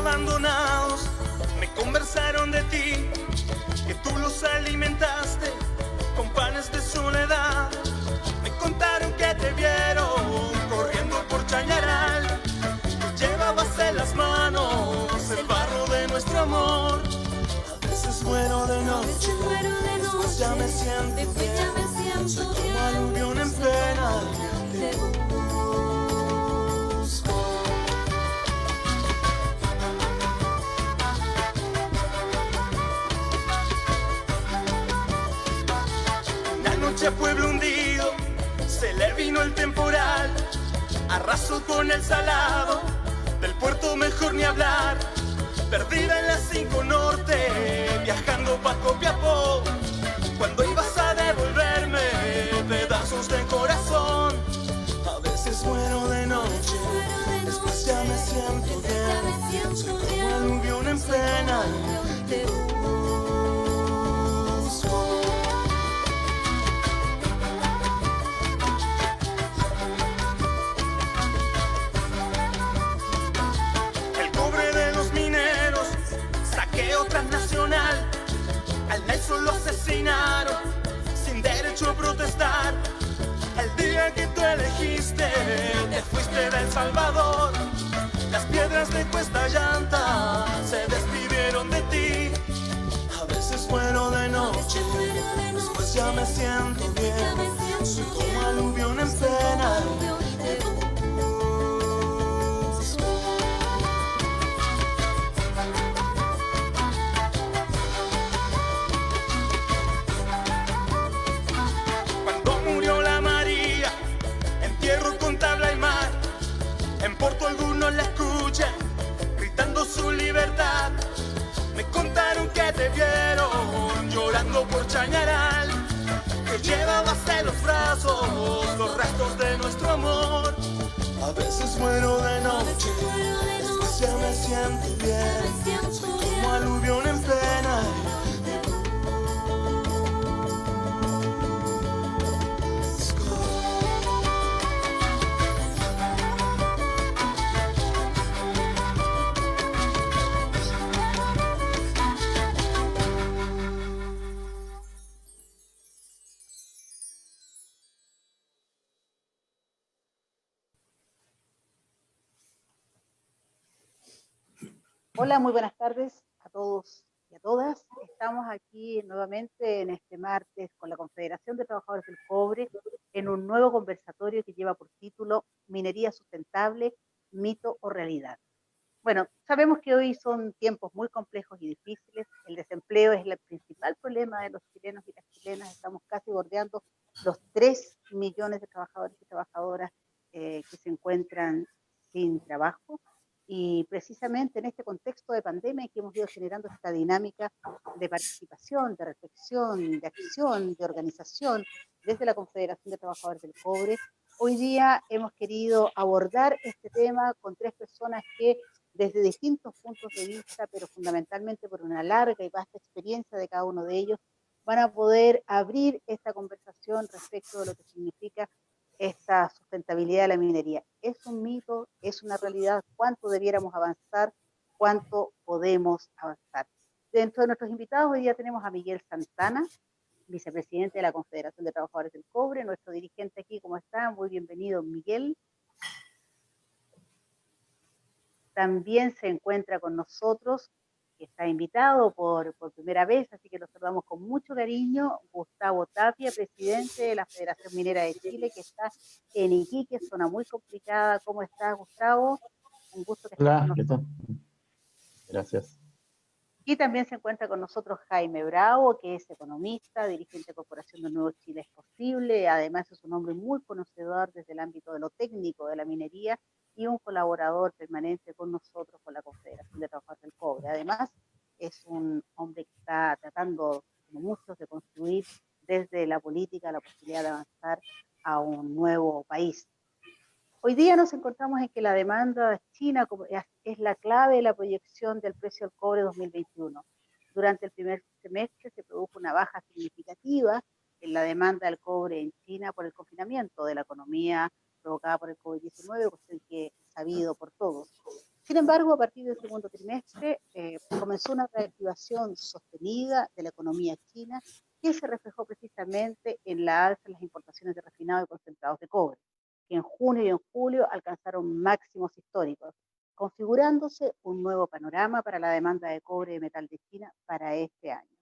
abandonados me conversaron de ti, que tú los alimentaste con panes de soledad. Me contaron que te vieron corriendo por Chañaral, que llevabas en las manos el barro de nuestro amor. A veces muero de noche, después ya me siento bien. Soy como aluvión en pena, te busco. Una noche a pueblo hundido, se le vino el temporal, arrasó con el salado, del puerto mejor ni hablar. Perdida en la 5 Norte, viajando pa' Copiapó, cuando ibas a devolverme pedazos de corazón. A veces muero de noche, después ya me siento bien. Soy como aluvión en pena, te busco. El cobre de los mineros, saqueo transnacional. Al Nelson lo asesinaron sin derecho a protestar. El día que tú elegiste, te fuiste de El Salvador. Las piedras de Cuesta Llanta se despidieron de ti. A veces muero de noche, después ya me siento bien. Soy como aluvión en pena. En Porto algunos la escuchan, gritando su libertad. Me contaron que te vieron llorando por Chañaral, que llevabas en los brazos los restos de nuestro amor. A veces muero de noche, después ya me siento bien. Soy como aluvión en pena. Hola, muy buenas tardes a todos y a todas. Estamos aquí nuevamente en este martes con la Confederación de Trabajadores del Cobre en un nuevo conversatorio que lleva por título Minería Sustentable, Mito o Realidad. Bueno, sabemos que hoy son tiempos muy complejos y difíciles. El desempleo es el principal problema de los chilenos y las chilenas. Estamos casi bordeando los 3 millones de trabajadores y trabajadoras que se encuentran sin trabajo. Y precisamente en este contexto de pandemia que hemos ido generando esta dinámica de participación, de reflexión, de acción, de organización desde la Confederación de Trabajadores del Cobre, hoy día hemos querido abordar este tema con 3 personas que desde distintos puntos de vista, pero fundamentalmente por una larga y vasta experiencia de cada uno de ellos, van a poder abrir esta conversación respecto de lo que significa esta sustentabilidad de la minería. ¿Es un mito? ¿Es una realidad? ¿Cuánto debiéramos avanzar? ¿Cuánto podemos avanzar? Dentro de nuestros invitados hoy día tenemos a Miguel Santana, vicepresidente de la Confederación de Trabajadores del Cobre, nuestro dirigente aquí. ¿Cómo está? Muy bienvenido, Miguel. También se encuentra con nosotros, que está invitado por primera vez, así que lo saludamos con mucho cariño, Gustavo Tapia, presidente de la Federación Minera de Chile, que está en Iquique, zona muy complicada. ¿Cómo estás, Gustavo? Un gusto que estés con Hola, ¿qué nosotros. tal? Gracias. Y también se encuentra con nosotros Jaime Bravo, que es economista, dirigente de Corporación de Nuevo Chile es Posible. Además es un hombre muy conocedor desde el ámbito de lo técnico de la minería y un colaborador permanente con nosotros, con la Confederación de Trabajadores del Cobre. Además es un hombre que está tratando, como muchos, de construir desde la política la posibilidad de avanzar a un nuevo país. Hoy día nos encontramos en que la demanda china es la clave de la proyección del precio del cobre 2021. Durante el primer semestre se produjo una baja significativa en la demanda del cobre en China por el confinamiento de la economía provocada por el COVID-19, cuestión que es sabido por todos. Sin embargo, a partir del segundo trimestre comenzó una reactivación sostenida de la economía china que se reflejó precisamente en la alza en las importaciones de refinado y concentrados de cobre, que en junio y en julio alcanzaron máximos históricos, configurándose un nuevo panorama para la demanda de cobre y metal de China para este año.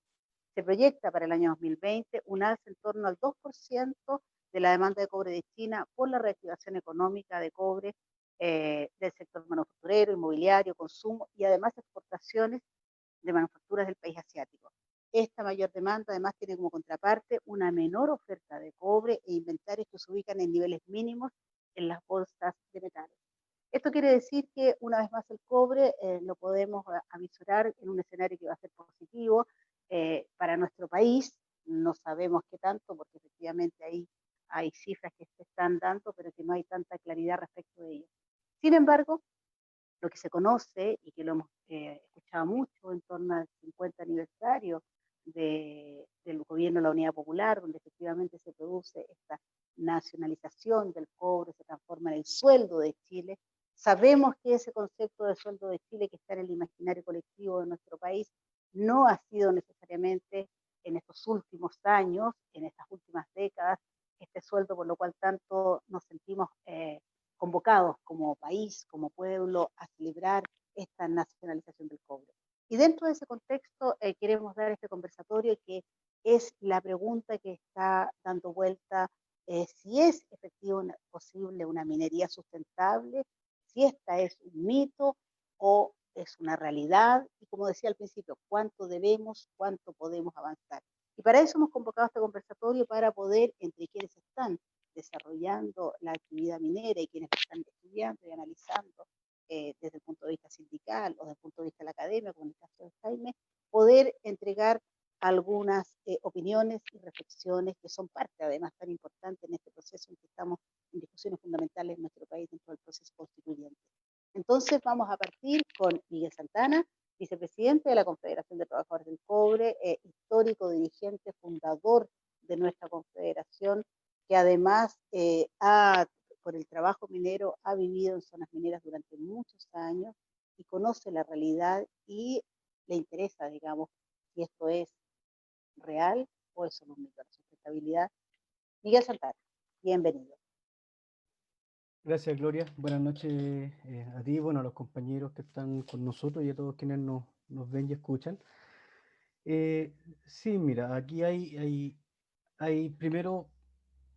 Se proyecta para el año 2020 un alza en torno al 2% de la demanda de cobre de China por la reactivación económica de cobre del sector manufacturero, inmobiliario, consumo y además exportaciones de manufacturas del país asiático. Esta mayor demanda además tiene como contraparte una menor oferta de cobre e inventarios que se ubican en niveles mínimos en las bolsas de metales. Esto quiere decir que una vez más el cobre lo podemos avisorar en un escenario que va a ser positivo para nuestro país. No sabemos qué tanto, porque efectivamente ahí hay cifras que se están dando, pero que no hay tanta claridad respecto de ello. Sin embargo, lo que se conoce y que lo hemos escuchado mucho en torno al 50 aniversario del gobierno de la Unidad Popular, donde efectivamente se produce esta nacionalización del cobre, se transforma en el sueldo de Chile. Sabemos que ese concepto de sueldo de Chile que está en el imaginario colectivo de nuestro país no ha sido necesariamente en estos últimos años, en estas últimas décadas, este sueldo por lo cual tanto nos sentimos convocados como país, como pueblo, a celebrar esta nacionalización del cobre. Y dentro de ese contexto queremos dar este conversatorio que es la pregunta que está dando vuelta, si es efectivo posible una minería sustentable, si esta es un mito o es una realidad, y como decía al principio, cuánto debemos, cuánto podemos avanzar. Y para eso hemos convocado este conversatorio para poder, entre quienes están desarrollando la actividad minera y quienes están estudiando y analizando desde el punto de vista sindical o desde el punto de vista de la academia, como en el caso de Jaime, poder entregar algunas opiniones y reflexiones que son parte además tan importante en este proceso en que estamos en discusiones fundamentales en nuestro país dentro del proceso constituyente. Entonces vamos a partir con Miguel Santana, vicepresidente de la Confederación de Trabajadores del Cobre, histórico dirigente, fundador de nuestra confederación, que además por el trabajo minero ha vivido en zonas mineras durante muchos años y conoce la realidad y le interesa, digamos, si esto es real o es solo un mito, la sustentabilidad. Miguel Santana, bienvenido. Gracias, Gloria. Buenas noches a ti, bueno, a los compañeros que están con nosotros y a todos quienes nos ven y escuchan. Sí, mira, aquí hay primero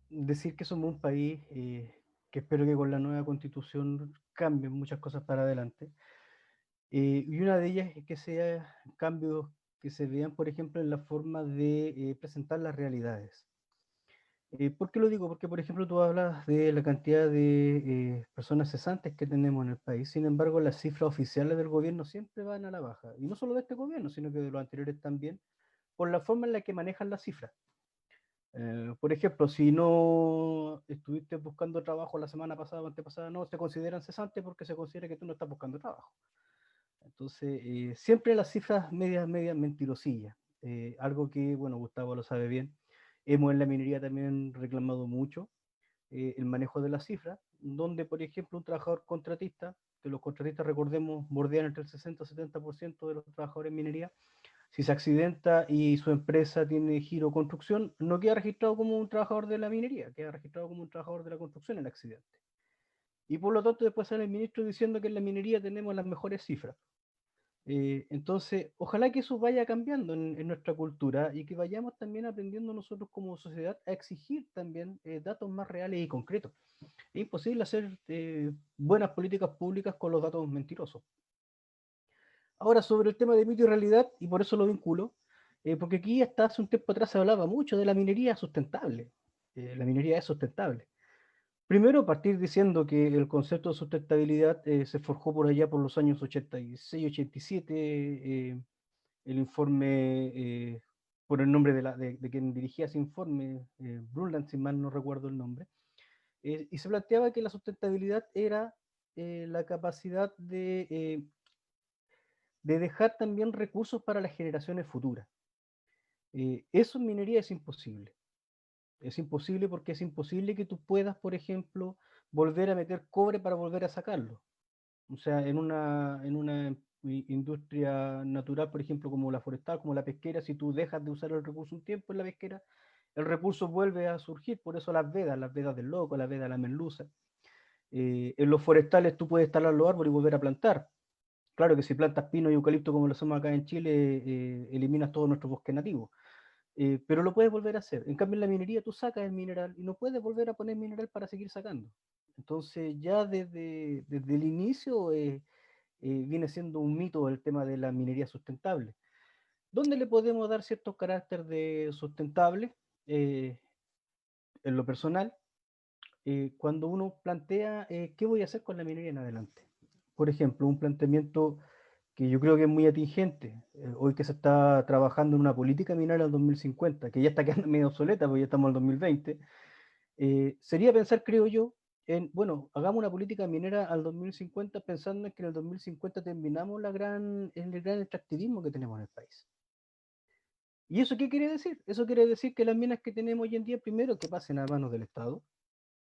decir que somos un país que espero que con la nueva constitución cambien muchas cosas para adelante. Y una de ellas es que sea cambios que se vean, por ejemplo, en la forma de presentar las realidades. ¿Por qué lo digo? Porque, por ejemplo, tú hablas de la cantidad de personas cesantes que tenemos en el país. Sin embargo, las cifras oficiales del gobierno siempre van a la baja. Y no solo de este gobierno, sino que de los anteriores también, por la forma en la que manejan las cifras. Por ejemplo, si no estuviste buscando trabajo la semana pasada o antepasada, no te consideran cesante porque se considera que tú no estás buscando trabajo. Entonces, siempre las cifras medias mentirosillas. Algo que, bueno, Gustavo lo sabe bien. Hemos en la minería también reclamado mucho el manejo de las cifras, donde, por ejemplo, un trabajador contratista, que los contratistas, recordemos, bordean entre el 60 y 70% de los trabajadores en minería, si se accidenta y su empresa tiene giro construcción, no queda registrado como un trabajador de la minería, queda registrado como un trabajador de la construcción en el accidente. Y por lo tanto después sale el ministro diciendo que en la minería tenemos las mejores cifras. Entonces, ojalá que eso vaya cambiando en nuestra cultura y que vayamos también aprendiendo nosotros como sociedad a exigir también datos más reales y concretos. Es imposible hacer buenas políticas públicas con los datos mentirosos. Ahora, sobre el tema de mito y realidad, y por eso lo vinculo, porque aquí hasta hace un tiempo atrás se hablaba mucho de la minería sustentable. La minería es sustentable. Primero, partir diciendo que el concepto de sustentabilidad se forjó por allá por los años 86, 87, el informe, por el nombre de quien dirigía ese informe, Brundtland, si mal no recuerdo el nombre, y se planteaba que la sustentabilidad era la capacidad de dejar también recursos para las generaciones futuras. Eso en minería es imposible. Es imposible porque es imposible que tú puedas, por ejemplo, volver a meter cobre para volver a sacarlo. O sea, en una industria natural, por ejemplo, como la forestal, como la pesquera, si tú dejas de usar el recurso un tiempo en la pesquera, el recurso vuelve a surgir, por eso las vedas del loco, la veda de la merluza. En los forestales tú puedes talar los árboles y volver a plantar. Claro que si plantas pino y eucalipto como lo hacemos acá en Chile, eliminas todo nuestro bosque nativo. Pero lo puedes volver a hacer. En cambio, en la minería tú sacas el mineral y no puedes volver a poner mineral para seguir sacando. Entonces, ya desde el inicio viene siendo un mito el tema de la minería sustentable. ¿Dónde le podemos dar cierto carácter de sustentable? Eh, en lo personal, cuando uno plantea qué voy a hacer con la minería en adelante. Por ejemplo, un planteamiento que yo creo que es muy atingente, hoy que se está trabajando en una política minera al 2050, que ya está quedando medio obsoleta porque ya estamos en el 2020, sería pensar, creo yo, en, bueno, hagamos una política minera al 2050 pensando en que en el 2050 terminamos el gran extractivismo que tenemos en el país. ¿Y eso qué quiere decir? Eso quiere decir que las minas que tenemos hoy en día, primero, que pasen a manos del Estado,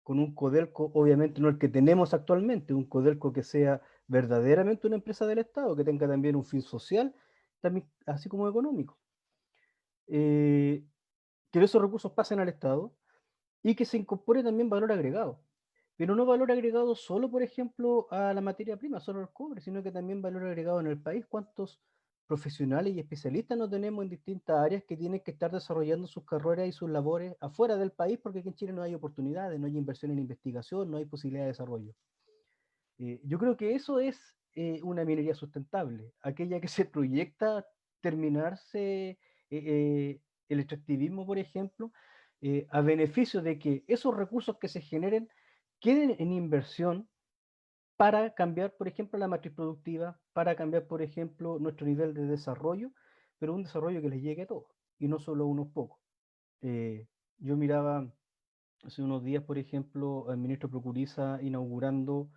con un Codelco, obviamente no el que tenemos actualmente, un Codelco que sea verdaderamente una empresa del Estado, que tenga también un fin social, también, así como económico. Eh, que esos recursos pasen al Estado y que se incorpore también valor agregado. Pero no valor agregado solo, por ejemplo, a la materia prima, solo al cobre, sino que también valor agregado en el país. ¿Cuántos profesionales y especialistas no tenemos en distintas áreas que tienen que estar desarrollando sus carreras y sus labores afuera del país? Porque aquí en Chile no hay oportunidades, no hay inversión en investigación, no hay posibilidad de desarrollo. Yo creo que eso es una minería sustentable, aquella que se proyecta terminarse el extractivismo, por ejemplo, a beneficio de que esos recursos que se generen queden en inversión para cambiar, por ejemplo, la matriz productiva, para cambiar, por ejemplo, nuestro nivel de desarrollo, pero un desarrollo que les llegue a todos y no solo a unos pocos. Yo miraba hace unos días, por ejemplo, al ministro Procuriza inaugurando,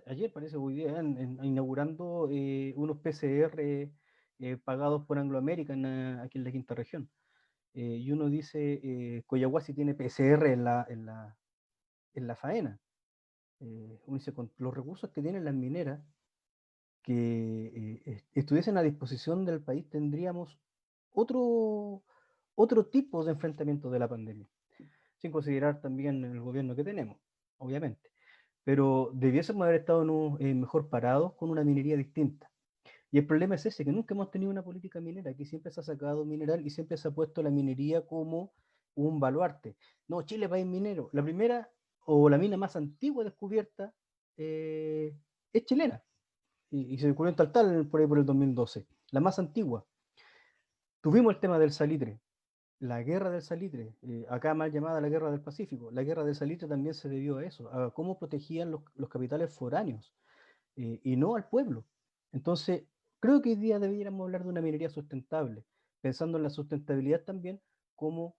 ayer parece hoy día, inaugurando unos PCR pagados por Anglo American aquí en la quinta región. Y uno dice, Coyahuasi tiene PCR en la faena. Uno dice, con los recursos que tienen las mineras, que estuviesen a disposición del país, tendríamos otro, otro tipo de enfrentamiento de la pandemia, sin considerar también el gobierno que tenemos, obviamente. Pero debiésemos haber estado mejor parados con una minería distinta. Y el problema es ese, que nunca hemos tenido una política minera, que siempre se ha sacado mineral y siempre se ha puesto la minería como un baluarte. No, Chile país minero. La primera o la mina más antigua descubierta es chilena. Y se descubrió en Taltal por ahí por el 2012. La más antigua. Tuvimos el tema del salitre, la guerra del salitre, acá mal llamada la guerra del Pacífico. La guerra del salitre también se debió a eso, a cómo protegían los capitales foráneos y no al pueblo. Entonces, creo que hoy día deberíamos hablar de una minería sustentable, pensando en la sustentabilidad también, cómo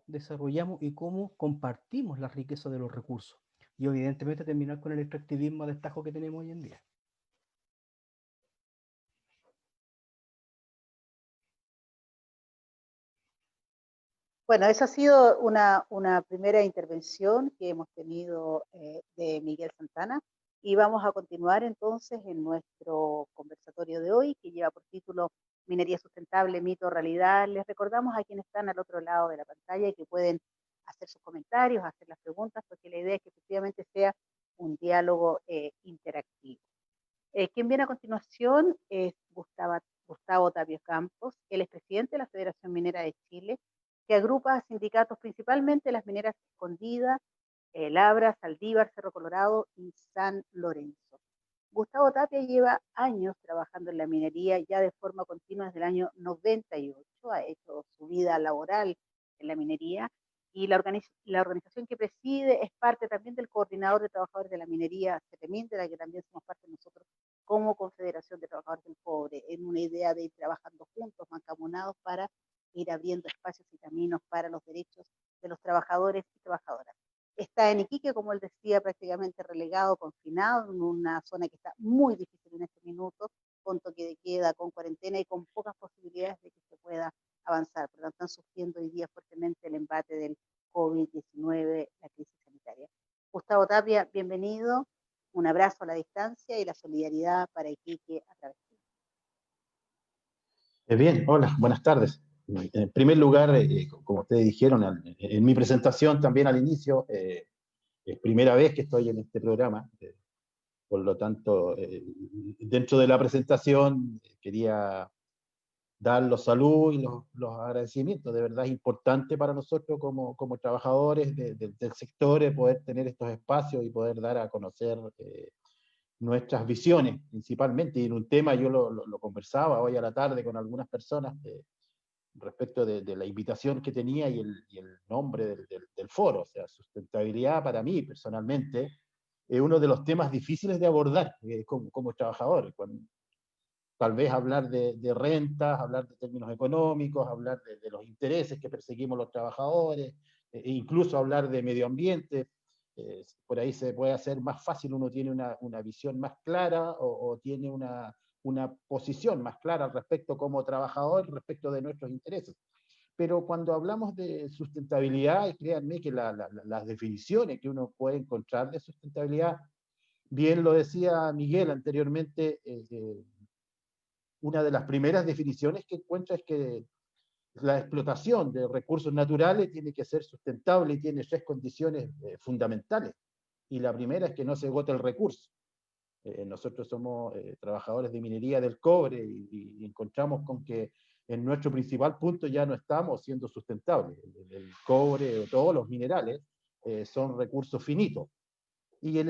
desarrollamos y cómo compartimos la riqueza de los recursos. Y evidentemente terminar con el extractivismo a destajo que tenemos hoy en día. Bueno, esa ha sido una primera intervención que hemos tenido de Miguel Santana y vamos a continuar entonces en nuestro conversatorio de hoy que lleva por título Minería Sustentable, Mito o Realidad. Les recordamos a quienes están al otro lado de la pantalla y que pueden hacer sus comentarios, hacer las preguntas, porque la idea es que efectivamente sea un diálogo interactivo. Quien viene a continuación es Gustavo Tapio Campos, él es presidente de la Federación Minera de Chile, que agrupa a sindicatos principalmente las mineras Escondida, Labra, Saldívar, Cerro Colorado y San Lorenzo. Gustavo Tapia lleva años trabajando en la minería ya de forma continua desde el año 98, ha hecho su vida laboral en la minería y la organización que preside es parte también del coordinador de trabajadores de la minería, CETEMIN, de la que también somos parte nosotros como Confederación de Trabajadores del Cobre, en una idea de ir trabajando juntos, mancomunados, para ir abriendo espacios y caminos para los derechos de los trabajadores y trabajadoras. Está en Iquique, como él decía, prácticamente relegado, confinado, en una zona que está muy difícil en este minuto, con toque de queda, con cuarentena y con pocas posibilidades de que se pueda avanzar. Por lo tanto, están sufriendo hoy día fuertemente el embate del COVID-19, la crisis sanitaria. Gustavo Tapia, bienvenido. Un abrazo a la distancia y la solidaridad para Iquique a través de... Bien, hola, buenas tardes. En primer lugar, como ustedes dijeron en mi presentación también al inicio, es primera vez que estoy en este programa, por lo tanto, dentro de la presentación quería dar los saludos y los agradecimientos. De verdad es importante para nosotros como trabajadores del sector poder tener estos espacios y poder dar a conocer nuestras visiones, principalmente. Y en un tema yo lo conversaba hoy a la tarde con algunas personas respecto de la invitación que tenía y el nombre del foro. O sea, sustentabilidad para mí personalmente es uno de los temas difíciles de abordar como trabajador. Tal vez hablar de rentas, hablar de términos económicos, hablar de los intereses que perseguimos los trabajadores, e incluso hablar de medio ambiente. Por ahí se puede hacer más fácil, uno tiene una visión más clara o tiene una posición más clara al respecto como trabajador, respecto de nuestros intereses. Pero cuando hablamos de sustentabilidad, créanme que las definiciones que uno puede encontrar de sustentabilidad, bien lo decía Miguel anteriormente, una de las primeras definiciones que encuentra es que la explotación de recursos naturales tiene que ser sustentable y tiene 3 condiciones fundamentales. Y la primera es que no se agote el recurso. Nosotros somos trabajadores de minería del cobre y encontramos con que en nuestro principal punto ya no estamos siendo sustentables. El cobre o todos los minerales son recursos finitos. Y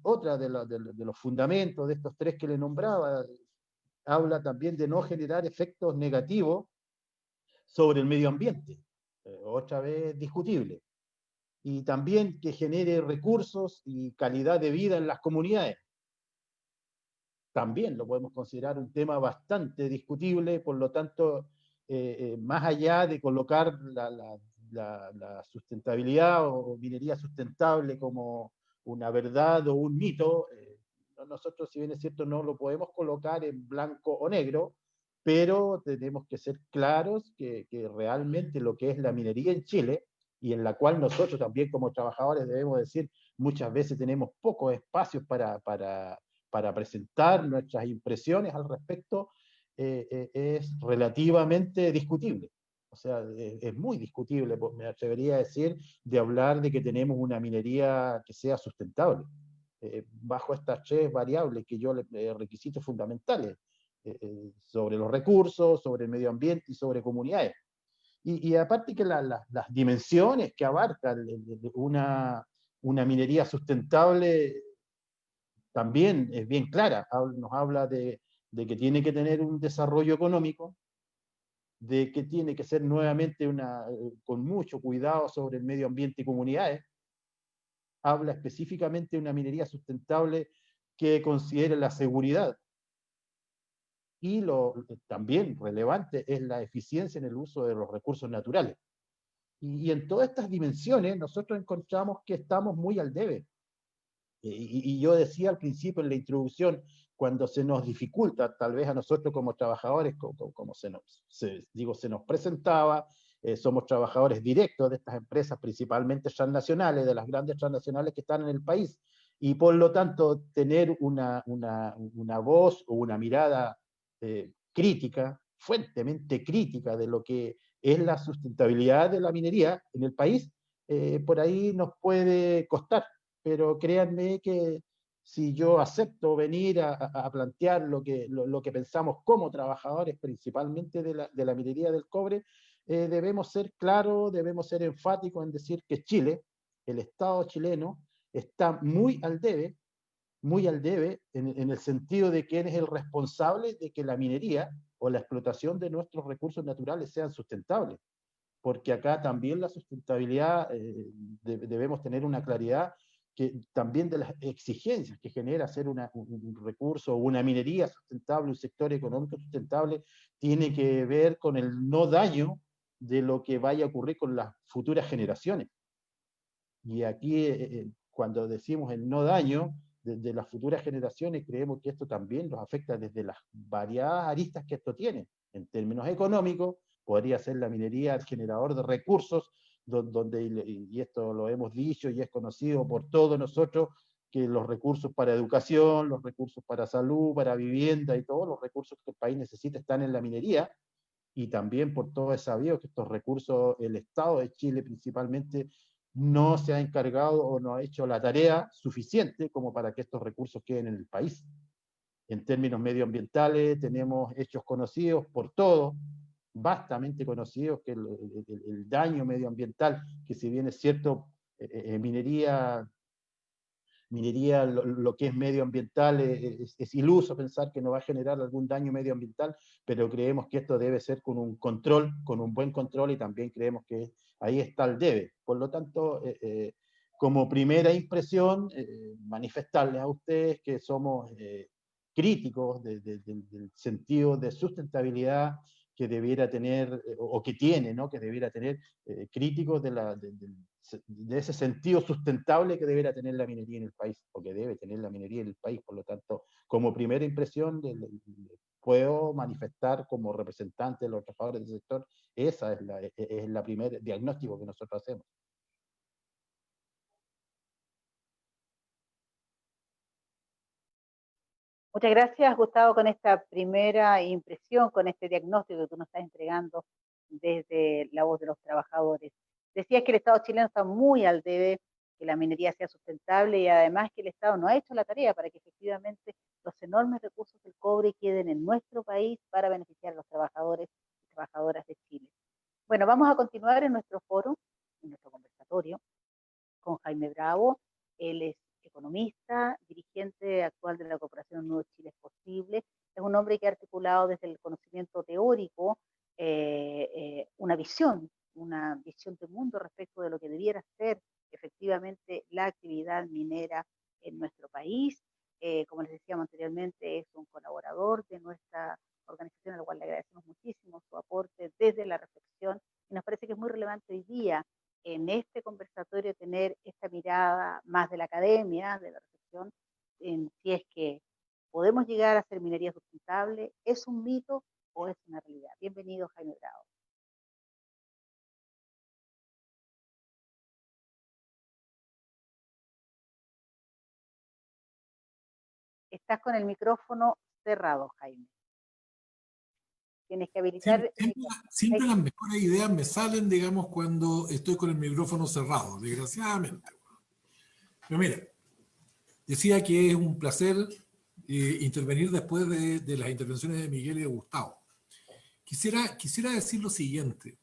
otra de los fundamentos de estos 3 que le nombraba, habla también de no generar efectos negativos sobre el medio ambiente, otra vez discutible, y también que genere recursos y calidad de vida en las comunidades. También lo podemos considerar un tema bastante discutible, por lo tanto, más allá de colocar la sustentabilidad o minería sustentable como una verdad o un mito, nosotros, si bien es cierto, no lo podemos colocar en blanco o negro, pero tenemos que ser claros que realmente lo que es la minería en Chile, y en la cual nosotros también como trabajadores debemos decir, muchas veces tenemos pocos espacios para presentar nuestras impresiones al respecto, es relativamente discutible. O sea, es muy discutible, me atrevería a decir, de hablar de que tenemos una minería que sea sustentable. Bajo estas 3 variables que yo requisitos fundamentales, sobre los recursos, sobre el medio ambiente y sobre comunidades. Y aparte que las dimensiones que abarcan una minería sustentable también es bien clara. Nos habla de que tiene que tener un desarrollo económico, de que tiene que ser nuevamente con mucho cuidado sobre el medio ambiente y comunidades. Habla específicamente de una minería sustentable que considere la seguridad. Y también relevante es la eficiencia en el uso de los recursos naturales. Y en todas estas dimensiones nosotros encontramos que estamos muy al debe. Y yo decía al principio en la introducción, cuando se nos dificulta, tal vez a nosotros como trabajadores, como se nos presentaba, somos trabajadores directos de estas empresas, principalmente transnacionales, de las grandes transnacionales que están en el país, y por lo tanto tener una voz o una mirada crítica, fuertemente crítica de lo que es la sustentabilidad de la minería en el país, por ahí nos puede costar. Pero créanme que si yo acepto venir a plantear lo que pensamos como trabajadores, principalmente de la minería del cobre, debemos ser claros, debemos ser enfáticos en decir que Chile, el Estado chileno, está muy al debe en el sentido de quién es el responsable de que la minería o la explotación de nuestros recursos naturales sean sustentables. Porque acá también la sustentabilidad, debemos tener una claridad que también de las exigencias que genera hacer un recurso o una minería sustentable, un sector económico sustentable, tiene que ver con el no daño de lo que vaya a ocurrir con las futuras generaciones. Y aquí, cuando decimos el no daño de las futuras generaciones, creemos que esto también nos afecta desde las variadas aristas que esto tiene. En términos económicos, podría ser la minería el generador de recursos, y esto lo hemos dicho y es conocido por todos nosotros, que los recursos para educación, los recursos para salud, para vivienda y todos los recursos que el país necesita están en la minería, y también por todo es sabido que estos recursos, el Estado de Chile principalmente, no se ha encargado o no ha hecho la tarea suficiente como para que estos recursos queden en el país. En términos medioambientales tenemos hechos conocidos por todos, vastamente conocidos, que el daño medioambiental, que si bien es cierto, minería, lo que es medioambiental, es iluso pensar que no va a generar algún daño medioambiental, pero creemos que esto debe ser con un control, con un buen control, y también creemos que ahí está el debe. Por lo tanto, como primera impresión, manifestarles a ustedes que somos críticos del sentido de sustentabilidad que debiera tener, o que tiene, ¿no? Que debiera tener, críticos de ese sentido sustentable que debiera tener la minería en el país, o que debe tener la minería en el país. Por lo tanto, como primera impresión, puedo manifestar como representante de los trabajadores del sector, esa es la primer diagnóstico que nosotros hacemos. Muchas gracias, Gustavo, con esta primera impresión, con este diagnóstico que tú nos estás entregando desde la voz de los trabajadores. Decías que el Estado chileno está muy al debe, que la minería sea sustentable, y además que el Estado no ha hecho la tarea para que efectivamente los enormes recursos del cobre queden en nuestro país para beneficiar a los trabajadores y trabajadoras de Chile. Bueno, vamos a continuar en nuestro foro, en nuestro conversatorio, con Jaime Bravo. Él es economista, dirigente actual de la Corporación Nuevo Chile es Posible. Es un hombre que ha articulado desde el conocimiento teórico una visión de mundo respecto de lo que debiera ser efectivamente la actividad minera en nuestro país. Como les decíamos anteriormente, es un colaborador de nuestra organización, a la cual le agradecemos muchísimo su aporte desde la reflexión, y nos parece que es muy relevante hoy día en este conversatorio tener esta mirada más de la academia, de la reflexión, en si es que podemos llegar a hacer minería sustentable, ¿es un mito o es una realidad? Bienvenido, Jaime Bravo. Estás con el micrófono cerrado, Jaime. Tienes que habilitar... Siempre las mejores ideas me salen, digamos, cuando estoy con el micrófono cerrado, desgraciadamente. Pero mira, decía que es un placer intervenir después de las intervenciones de Miguel y de Gustavo. Quisiera decir lo siguiente.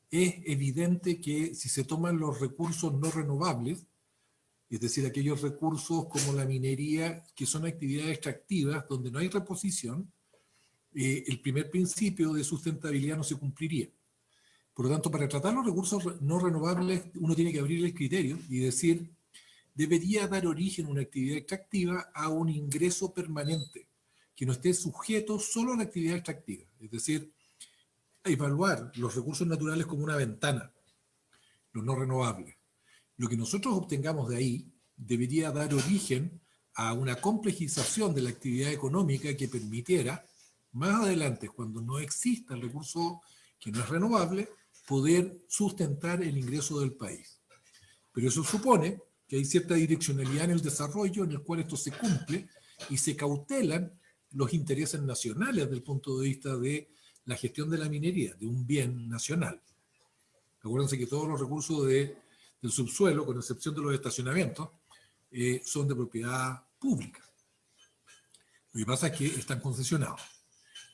Es evidente que si se toman los recursos no renovables, es decir, aquellos recursos como la minería, que son actividades extractivas donde no hay reposición, el primer principio de sustentabilidad no se cumpliría. Por lo tanto, para tratar los recursos no renovables, uno tiene que abrir el criterio y decir, debería dar origen una actividad extractiva a un ingreso permanente, que no esté sujeto solo a la actividad extractiva. Es decir, evaluar los recursos naturales como una ventana, los no renovables. Lo que nosotros obtengamos de ahí debería dar origen a una complejización de la actividad económica que permitiera más adelante, cuando no exista el recurso que no es renovable, poder sustentar el ingreso del país. Pero eso supone que hay cierta direccionalidad en el desarrollo en el cual esto se cumple y se cautelan los intereses nacionales desde el punto de vista de la gestión de la minería, de un bien nacional. Acuérdense que todos los recursos del subsuelo, con excepción de los estacionamientos, son de propiedad pública. Lo que pasa es que están concesionados.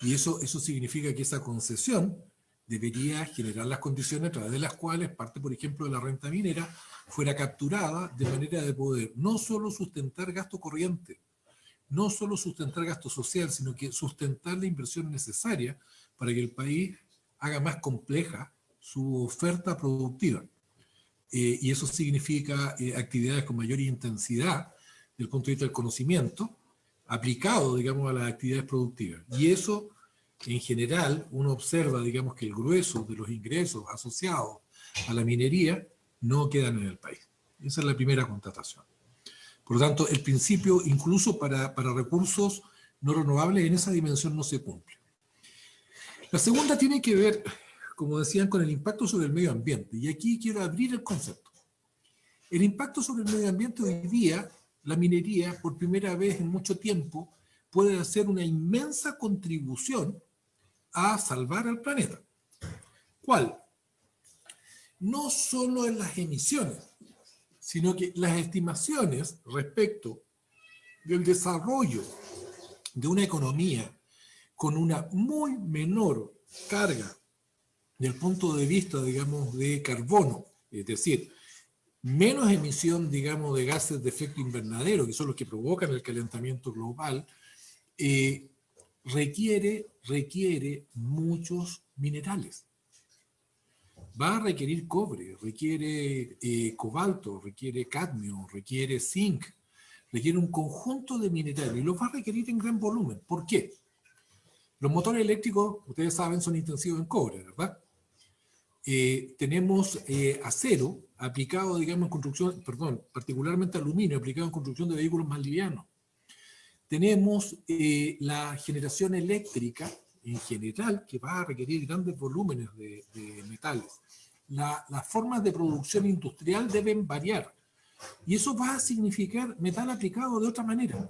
Y eso significa que esa concesión debería generar las condiciones a través de las cuales parte, por ejemplo, de la renta minera fuera capturada de manera de poder no solo sustentar gasto corriente, no solo sustentar gasto social, sino que sustentar la inversión necesaria para que el país haga más compleja su oferta productiva. Y eso significa actividades con mayor intensidad desde el punto de vista del conocimiento, aplicado, digamos, a las actividades productivas. Y eso, en general, uno observa, digamos, que el grueso de los ingresos asociados a la minería no quedan en el país. Esa es la primera constatación. Por lo tanto, el principio, incluso para recursos no renovables, en esa dimensión no se cumple. La segunda tiene que ver, como decían, con el impacto sobre el medio ambiente. Y aquí quiero abrir el concepto. El impacto sobre el medio ambiente hoy día, la minería, por primera vez en mucho tiempo, puede hacer una inmensa contribución a salvar al planeta. ¿Cuál? No solo en las emisiones, sino que las estimaciones respecto del desarrollo de una economía con una muy menor carga del punto de vista, digamos, de carbono, es decir, menos emisión, digamos, de gases de efecto invernadero, que son los que provocan el calentamiento global, requiere muchos minerales. Va a requerir cobre, requiere cobalto, requiere cadmio, requiere zinc, requiere un conjunto de minerales y los va a requerir en gran volumen. ¿Por qué? Los motores eléctricos, ustedes saben, son intensivos en cobre, ¿verdad? Tenemos acero aplicado, digamos, en construcción, perdón, particularmente aluminio aplicado en construcción de vehículos más livianos. Tenemos la generación eléctrica en general, que va a requerir grandes volúmenes de metales. Las formas de producción industrial deben variar. Y eso va a significar metal aplicado de otra manera.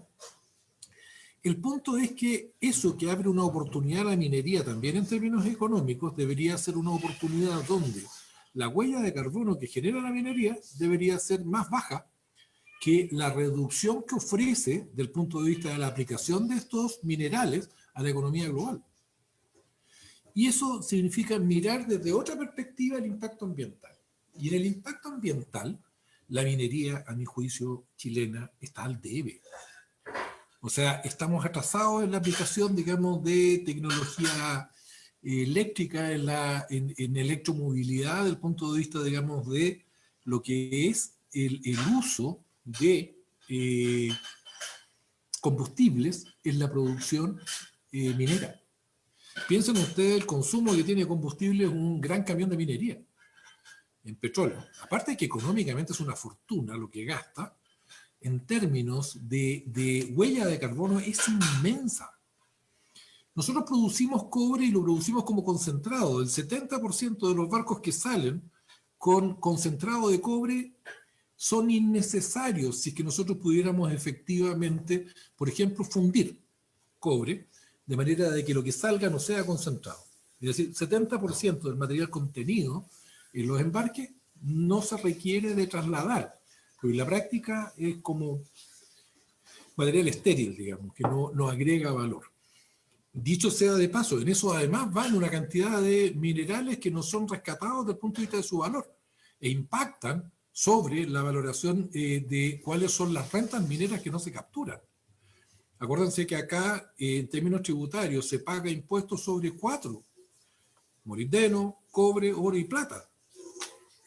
El punto es que eso que abre una oportunidad a la minería también en términos económicos debería ser una oportunidad donde la huella de carbono que genera la minería debería ser más baja que la reducción que ofrece del punto de vista de la aplicación de estos minerales a la economía global. Y eso significa mirar desde otra perspectiva el impacto ambiental. Y en el impacto ambiental, la minería, a mi juicio, chilena, está al debe. O sea, estamos atrasados en la aplicación, digamos, de tecnología eléctrica en electromovilidad, desde el punto de vista, digamos, de lo que es el uso de combustibles en la producción minera. Piensen ustedes, el consumo que tiene combustible es un gran camión de minería en petróleo. Aparte de que económicamente es una fortuna lo que gasta, en términos de huella de carbono es inmensa. Nosotros producimos cobre y lo producimos como concentrado. El 70% de los barcos que salen con concentrado de cobre son innecesarios si es que nosotros pudiéramos efectivamente, por ejemplo, fundir cobre de manera de que lo que salga no sea concentrado. Es decir, 70% del material contenido en los embarques no se requiere de trasladar, pero en la práctica es como material estéril, digamos, que no agrega valor. Dicho sea de paso, en eso además van una cantidad de minerales que no son rescatados desde el punto de vista de su valor e impactan sobre la valoración de cuáles son las rentas mineras que no se capturan. Acuérdense que acá, en términos tributarios, se paga impuestos sobre 4: molibdeno, cobre, oro y plata.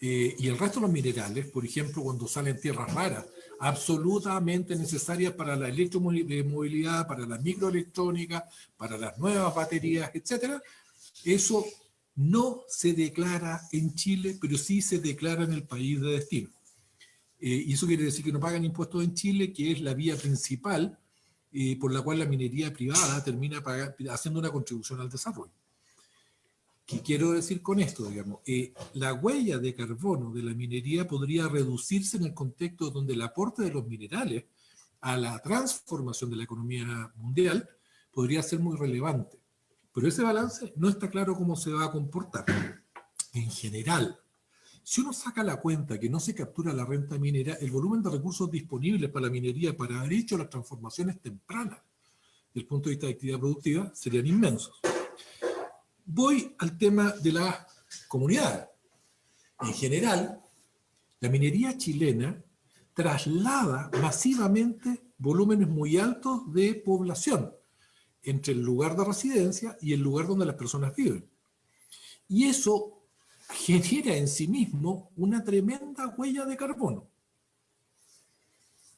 Y el resto de los minerales, por ejemplo, cuando salen tierras raras, absolutamente necesarias para la electromovilidad, para la microelectrónica, para las nuevas baterías, etc., eso no se declara en Chile, pero sí se declara en el país de destino. Y eso quiere decir que no pagan impuestos en Chile, que es la vía principal por la cual la minería privada termina haciendo una contribución al desarrollo. ¿Qué quiero decir con esto? Digamos, la huella de carbono de la minería podría reducirse en el contexto donde el aporte de los minerales a la transformación de la economía mundial podría ser muy relevante. Pero ese balance no está claro cómo se va a comportar. En general, si uno saca la cuenta que no se captura la renta minera, el volumen de recursos disponibles para la minería para haber hecho las transformaciones tempranas desde el punto de vista de actividad productiva serían inmensos. Voy al tema de la comunidad. En general, la minería chilena traslada masivamente volúmenes muy altos de población entre el lugar de residencia y el lugar donde las personas viven. Y eso genera en sí mismo una tremenda huella de carbono.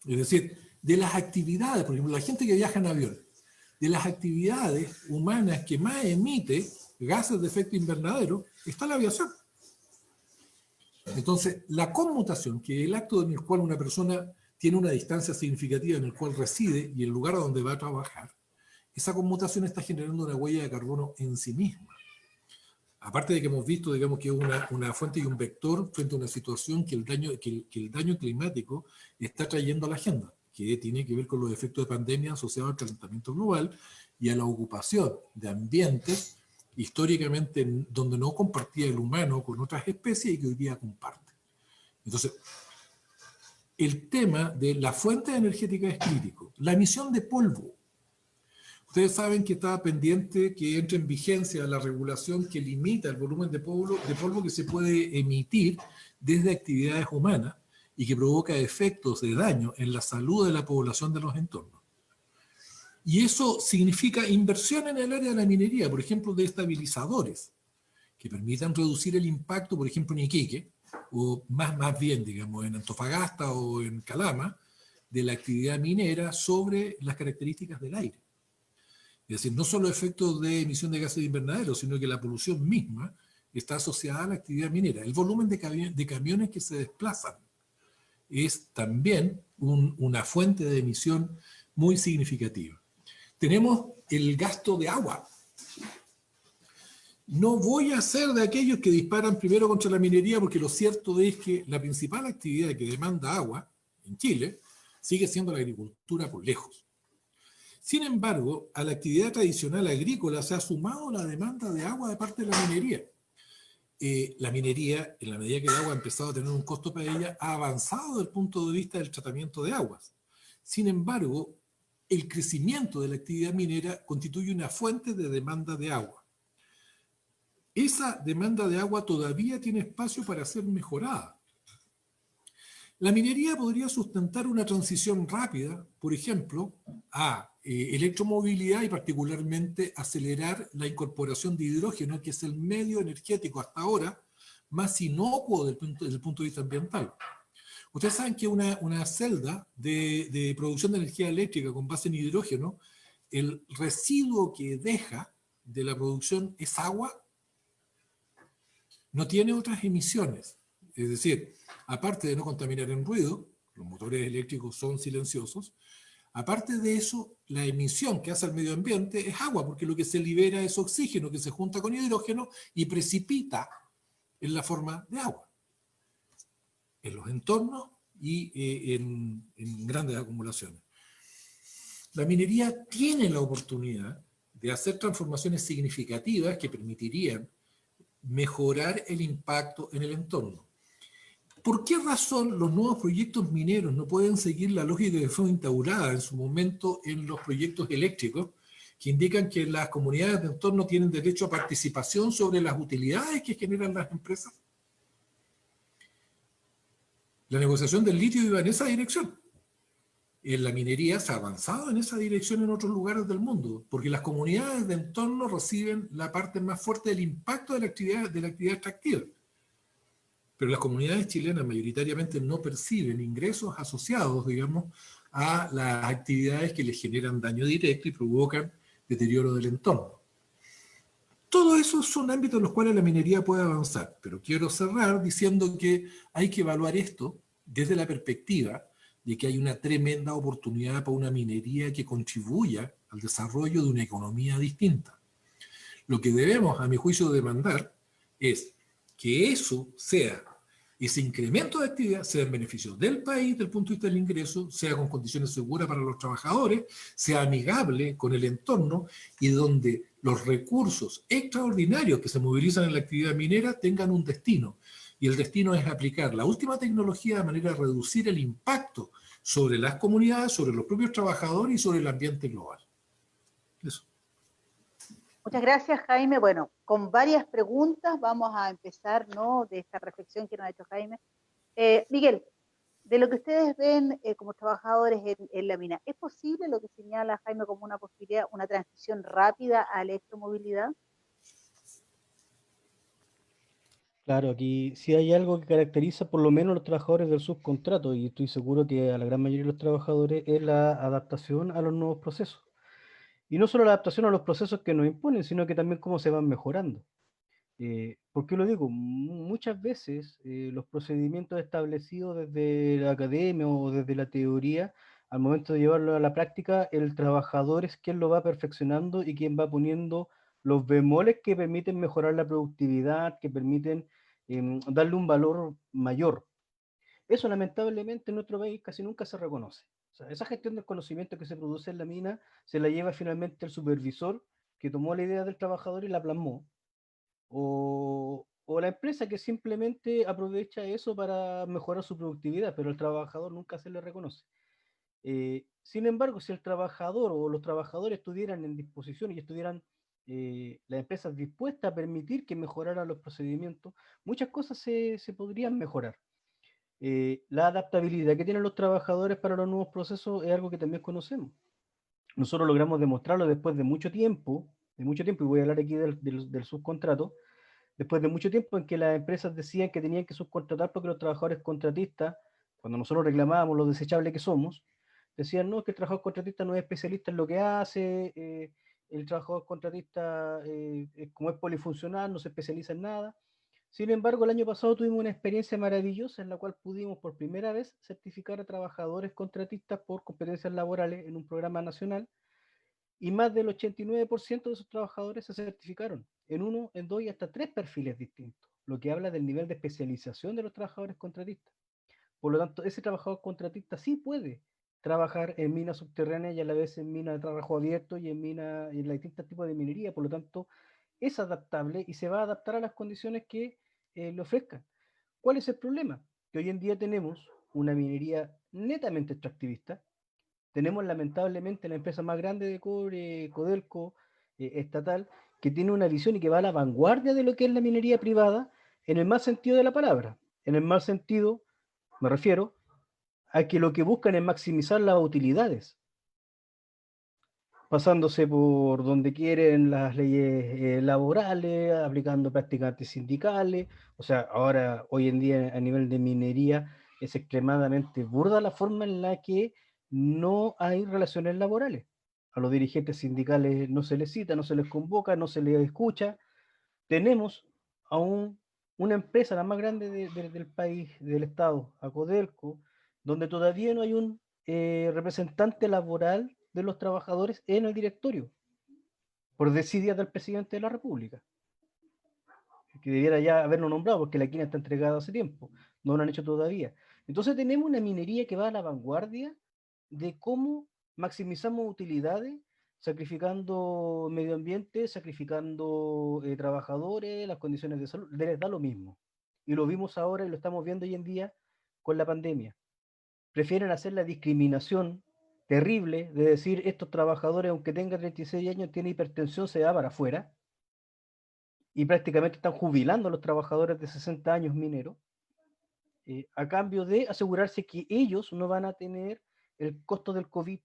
Es decir, de las actividades, por ejemplo, la gente que viaja en avión, de las actividades humanas que más emite gases de efecto invernadero, está la aviación. Entonces, la conmutación, que es el acto en el cual una persona tiene una distancia significativa en el cual reside y el lugar a donde va a trabajar, esa conmutación está generando una huella de carbono en sí misma. Aparte de que hemos visto, digamos, que es una fuente y un vector frente a una situación que el daño climático está trayendo a la agenda. que tiene que ver con los efectos de pandemia asociados al calentamiento global y a la ocupación de ambientes históricamente donde no compartía el humano con otras especies y que hoy día comparte. Entonces, el tema de la fuente energética es crítico. La emisión de polvo. Ustedes saben que estaba pendiente que entre en vigencia la regulación que limita el volumen de polvo que se puede emitir desde actividades humanas y que provoca efectos de daño en la salud de la población de los entornos. Y eso significa inversión en el área de la minería, por ejemplo, de estabilizadores, que permitan reducir el impacto, por ejemplo, en Iquique, o más bien, digamos, en Antofagasta o en Calama, de la actividad minera sobre las características del aire. Es decir, no solo efectos de emisión de gases de invernadero, sino que la polución misma está asociada a la actividad minera. El volumen de camiones que se desplazan es también una fuente de emisión muy significativa. Tenemos el gasto de agua. No voy a ser de aquellos que disparan primero contra la minería, porque lo cierto es que la principal actividad que demanda agua en Chile sigue siendo la agricultura por lejos. Sin embargo, a la actividad tradicional agrícola se ha sumado la demanda de agua de parte de la minería. La minería, en la medida que el agua ha empezado a tener un costo para ella, ha avanzado desde el punto de vista del tratamiento de aguas. Sin embargo, el crecimiento de la actividad minera constituye una fuente de demanda de agua. Esa demanda de agua todavía tiene espacio para ser mejorada. La minería podría sustentar una transición rápida, por ejemplo, a electromovilidad y particularmente acelerar la incorporación de hidrógeno, que es el medio energético hasta ahora más inocuo desde el punto de vista ambiental. Ustedes saben que una celda de producción de energía eléctrica con base en hidrógeno, el residuo que deja de la producción es agua, no tiene otras emisiones. Es decir, aparte de no contaminar en ruido, los motores eléctricos son silenciosos, aparte de eso, la emisión que hace al medio ambiente es agua, porque lo que se libera es oxígeno que se junta con hidrógeno y precipita en la forma de agua, en los entornos y en grandes acumulaciones. La minería tiene la oportunidad de hacer transformaciones significativas que permitirían mejorar el impacto en el entorno. ¿Por qué razón los nuevos proyectos mineros no pueden seguir la lógica que fue instaurada en su momento en los proyectos eléctricos, que indican que las comunidades de entorno tienen derecho a participación sobre las utilidades que generan las empresas? La negociación del litio iba en esa dirección. En la minería se ha avanzado en esa dirección en otros lugares del mundo, porque las comunidades de entorno reciben la parte más fuerte del impacto de la actividad extractiva. Pero las comunidades chilenas mayoritariamente no perciben ingresos asociados, digamos, a las actividades que les generan daño directo y provocan deterioro del entorno. Todo eso son ámbitos en los cuales la minería puede avanzar, pero quiero cerrar diciendo que hay que evaluar esto desde la perspectiva de que hay una tremenda oportunidad para una minería que contribuya al desarrollo de una economía distinta. Lo que debemos, a mi juicio, demandar es que ese incremento de actividad sea en beneficio del país desde el punto de vista del ingreso, sea con condiciones seguras para los trabajadores, sea amigable con el entorno y donde los recursos extraordinarios que se movilizan en la actividad minera tengan un destino. Y el destino es aplicar la última tecnología de manera a reducir el impacto sobre las comunidades, sobre los propios trabajadores y sobre el ambiente global. Eso. Muchas gracias, Jaime. Bueno, con varias preguntas vamos a empezar, ¿no?, de esta reflexión que nos ha hecho Jaime. Miguel, de lo que ustedes ven como trabajadores en la mina, ¿es posible lo que señala Jaime como una posibilidad, una transición rápida a electromovilidad? Claro, aquí sí hay algo que caracteriza por lo menos a los trabajadores del subcontrato, y estoy seguro que a la gran mayoría de los trabajadores es la adaptación a los nuevos procesos. Y no solo la adaptación a los procesos que nos imponen, sino que también cómo se van mejorando. ¿Por qué lo digo? Muchas veces los procedimientos establecidos desde la academia o desde la teoría, al momento de llevarlo a la práctica, el trabajador es quien lo va perfeccionando y quien va poniendo los bemoles que permiten mejorar la productividad, que permiten darle un valor mayor. Eso lamentablemente en nuestro país casi nunca se reconoce. O sea, esa gestión del conocimiento que se produce en la mina se la lleva finalmente el supervisor que tomó la idea del trabajador y la plasmó, o la empresa que simplemente aprovecha eso para mejorar su productividad, pero al trabajador nunca se le reconoce. Sin embargo, si el trabajador o los trabajadores estuvieran en disposición y estuvieran las empresas dispuestas a permitir que mejoraran los procedimientos, muchas cosas se podrían mejorar. La adaptabilidad que tienen los trabajadores para los nuevos procesos es algo que también conocemos. Nosotros logramos demostrarlo después de mucho tiempo, y voy a hablar aquí del subcontrato, después de mucho tiempo en que las empresas decían que tenían que subcontratar porque los trabajadores contratistas, cuando nosotros reclamábamos lo desechables que somos, decían, no, que el trabajador contratista no es especialista en lo que hace, el trabajador contratista, como es polifuncional, no se especializa en nada. Sin embargo, el año pasado tuvimos una experiencia maravillosa en la cual pudimos por primera vez certificar a trabajadores contratistas por competencias laborales en un programa nacional, y más del 89% de esos trabajadores se certificaron en 1, en 2 y hasta 3 perfiles distintos, lo que habla del nivel de especialización de los trabajadores contratistas. Por lo tanto, ese trabajador contratista sí puede trabajar en minas subterráneas y a la vez en minas de trabajo abierto y en los distintos tipos de minería. Por lo tanto, es adaptable y se va a adaptar a las condiciones que le ofrezcan. ¿Cuál es el problema? Que hoy en día tenemos una minería netamente extractivista. Tenemos lamentablemente la empresa más grande de cobre, Codelco, estatal, que tiene una visión y que va a la vanguardia de lo que es la minería privada en el mal sentido de la palabra. En el mal sentido, me refiero a que lo que buscan es maximizar las utilidades, pasándose por donde quieren las leyes laborales, aplicando prácticas antisindicales. O sea, ahora, hoy en día, a nivel de minería, es extremadamente burda la forma en la que no hay relaciones laborales. A los dirigentes sindicales no se les cita, no se les convoca, no se les escucha. Tenemos a una empresa, la más grande del país, del Estado, a Codelco, donde todavía no hay un representante laboral de los trabajadores en el directorio, por desidia del presidente de la República, que debiera ya haberlo nombrado, porque la quina está entregada hace tiempo, no lo han hecho todavía. Entonces tenemos una minería que va a la vanguardia de cómo maximizamos utilidades, sacrificando medio ambiente, sacrificando trabajadores, las condiciones de salud, les da lo mismo. Y lo vimos ahora y lo estamos viendo hoy en día con la pandemia. Prefieren hacer la discriminación terrible de decir estos trabajadores, aunque tengan 36 años, tienen hipertensión, se va para afuera, y prácticamente están jubilando a los trabajadores de 60 años mineros, a cambio de asegurarse que ellos no van a tener el costo del COVID.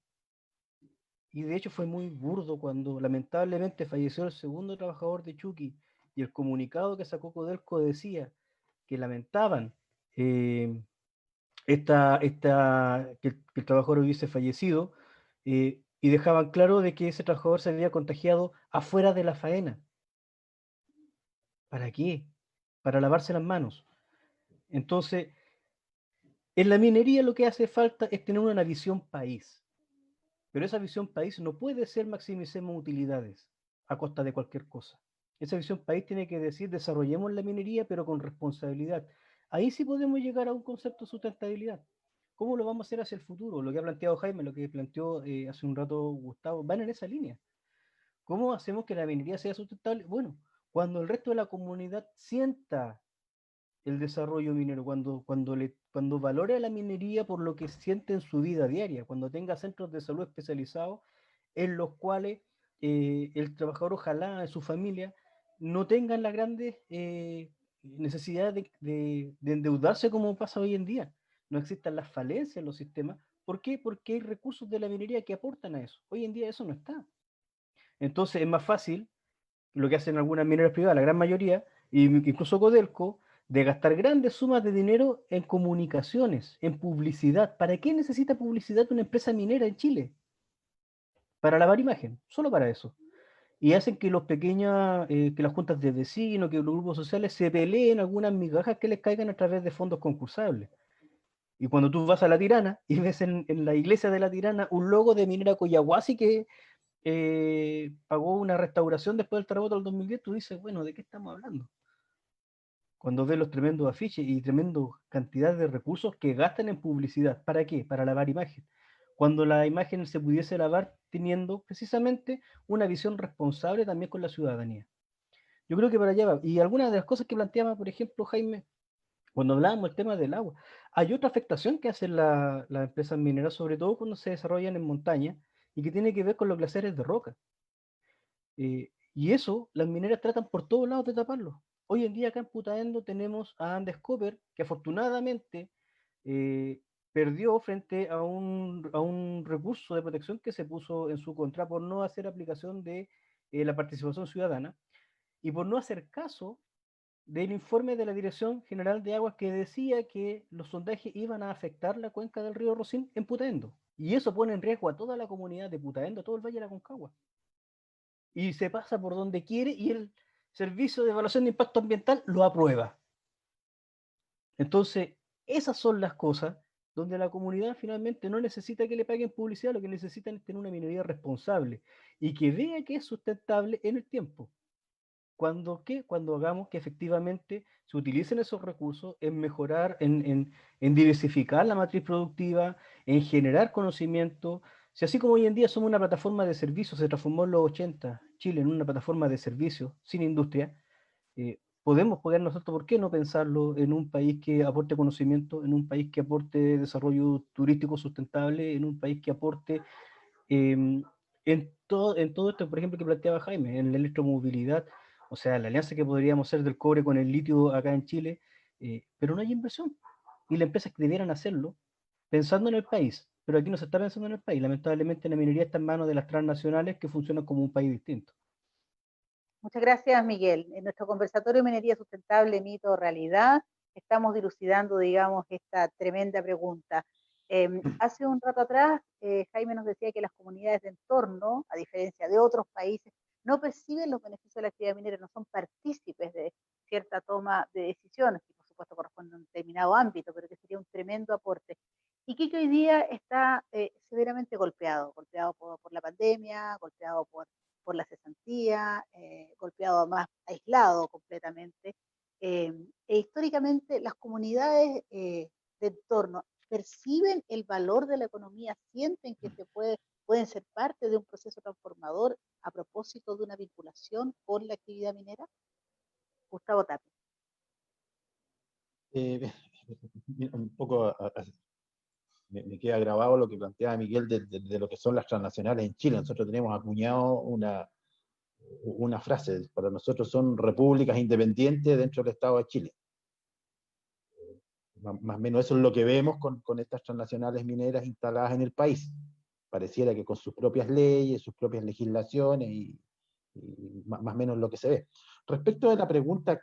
Y de hecho fue muy burdo cuando lamentablemente falleció el segundo trabajador de Chuqui, y el comunicado que sacó Codelco decía que lamentaban que el trabajador hubiese fallecido, y dejaban claro de que ese trabajador se había contagiado afuera de la faena. ¿Para qué? Para lavarse las manos. Entonces, en la minería lo que hace falta es tener una visión país. Pero esa visión país no puede ser maximicemos utilidades a costa de cualquier cosa. Esa visión país tiene que decir desarrollemos la minería pero con responsabilidad. Ahí sí podemos llegar a un concepto de sustentabilidad. ¿Cómo lo vamos a hacer hacia el futuro? Lo que ha planteado Jaime, lo que planteó hace un rato Gustavo, van en esa línea. ¿Cómo hacemos que la minería sea sustentable? Bueno, cuando el resto de la comunidad sienta el desarrollo minero, cuando valore a la minería por lo que siente en su vida diaria, cuando tenga centros de salud especializados en los cuales el trabajador, ojalá en su familia, no tengan la grande necesidad de endeudarse como pasa hoy en día. No existan las falencias en los sistemas. ¿Por qué? Porque hay recursos de la minería que aportan a eso. Hoy en día eso no está. Entonces es más fácil lo que hacen algunas mineras privadas, la gran mayoría, incluso Codelco, de gastar grandes sumas de dinero en comunicaciones, en publicidad. ¿Para qué necesita publicidad una empresa minera en Chile? Para lavar imagen, solo para eso. Y hacen que que las juntas de vecinos, que los grupos sociales se peleen algunas migajas que les caigan a través de fondos concursables. Y cuando tú vas a La Tirana y ves en la iglesia de La Tirana un logo de Minera Coyahuasi que pagó una restauración después del terremoto del 2010, tú dices, bueno, ¿de qué estamos hablando? Cuando ves los tremendos afiches y tremendas cantidades de recursos que gastan en publicidad. ¿Para qué? Para lavar imagen. cuando la imagen se pudiese lavar teniendo precisamente una visión responsable también con la ciudadanía. Yo creo que para allá va. Y algunas de las cosas que planteaba, por ejemplo, Jaime, cuando hablábamos del tema del agua, hay otra afectación que hacen las empresas mineras, sobre todo cuando se desarrollan en montaña, y que tiene que ver con los glaciares de roca. Y eso, las mineras tratan por todos lados de taparlo. Hoy en día acá en Putaendo tenemos a Andes Copper, que afortunadamente eh, perdió frente a un recurso de protección que se puso en su contra por no hacer aplicación de la participación ciudadana y por no hacer caso del informe de la Dirección General de Aguas que decía que los sondajes iban a afectar la cuenca del río Rosín en Putaendo. Y eso pone en riesgo a toda la comunidad de Putaendo, a todo el Valle de la Concagua. Y se pasa por donde quiere y el Servicio de Evaluación de Impacto Ambiental lo aprueba. Entonces, esas son las cosas donde la comunidad finalmente no necesita que le paguen publicidad, lo que necesitan es tener una minería responsable y que vea que es sustentable en el tiempo. Cuando hagamos que efectivamente se utilicen esos recursos en mejorar, en diversificar la matriz productiva, en generar conocimiento. Si así como hoy en día somos una plataforma de servicios, se transformó en los 80 Chile en una plataforma de servicios sin industria, podemos poder nosotros, ¿por qué no pensarlo en un país que aporte conocimiento, en un país que aporte desarrollo turístico sustentable, en un país que aporte en todo esto, por ejemplo, que planteaba Jaime, en la electromovilidad, o sea, la alianza que podríamos hacer del cobre con el litio acá en Chile, pero no hay inversión. Y las empresas que debieran hacerlo pensando en el país, pero aquí no se está pensando en el país. Lamentablemente la minería está en manos de las transnacionales que funcionan como un país distinto. Muchas gracias, Miguel. En nuestro conversatorio Minería Sustentable, Mito o Realidad, estamos dilucidando, digamos, esta tremenda pregunta. Hace un rato atrás, Jaime nos decía que las comunidades de entorno, a diferencia de otros países, no perciben los beneficios de la actividad minera, no son partícipes de cierta toma de decisiones, que por supuesto corresponde a un determinado ámbito, pero que sería un tremendo aporte. Y que hoy día está severamente golpeado por la pandemia, golpeado por la cesantía, golpeado más aislado completamente. E históricamente las comunidades de entorno perciben el valor de la economía, sienten que pueden ser parte de un proceso transformador a propósito de una vinculación con la actividad minera. Gustavo Tapia. Un poco me queda grabado lo que planteaba Miguel de lo que son las transnacionales en Chile. Nosotros tenemos acuñado una frase, para nosotros son repúblicas independientes dentro del Estado de Chile. Más o menos eso es lo que vemos con estas transnacionales mineras instaladas en el país. Pareciera que con sus propias leyes, sus propias legislaciones y más o menos lo que se ve. Respecto de la pregunta,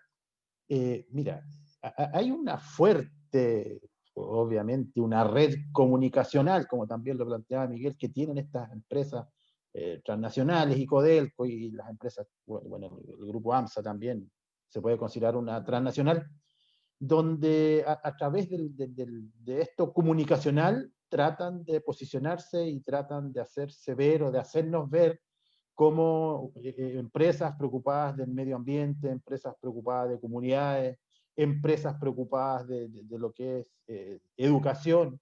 mira, hay una fuerte, obviamente, una red comunicacional, como también lo planteaba Miguel, que tienen estas empresas transnacionales y Codelco y las empresas, bueno, el grupo AMSA también se puede considerar una transnacional, donde a través de esto comunicacional tratan de posicionarse y tratan de hacerse ver o de hacernos ver como empresas preocupadas del medio ambiente, empresas preocupadas de comunidades, empresas preocupadas de lo que es educación.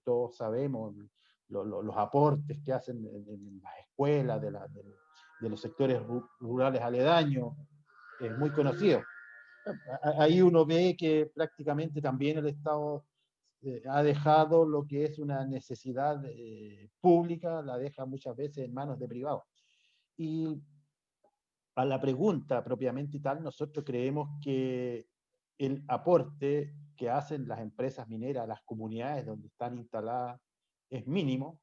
Todos sabemos los aportes que hacen en las escuelas de los sectores rurales aledaños, es muy conocido. Ahí uno ve que prácticamente también el Estado ha dejado lo que es una necesidad pública, la deja muchas veces en manos de privados. Y a la pregunta propiamente tal, nosotros creemos que el aporte que hacen las empresas mineras a las comunidades donde están instaladas es mínimo,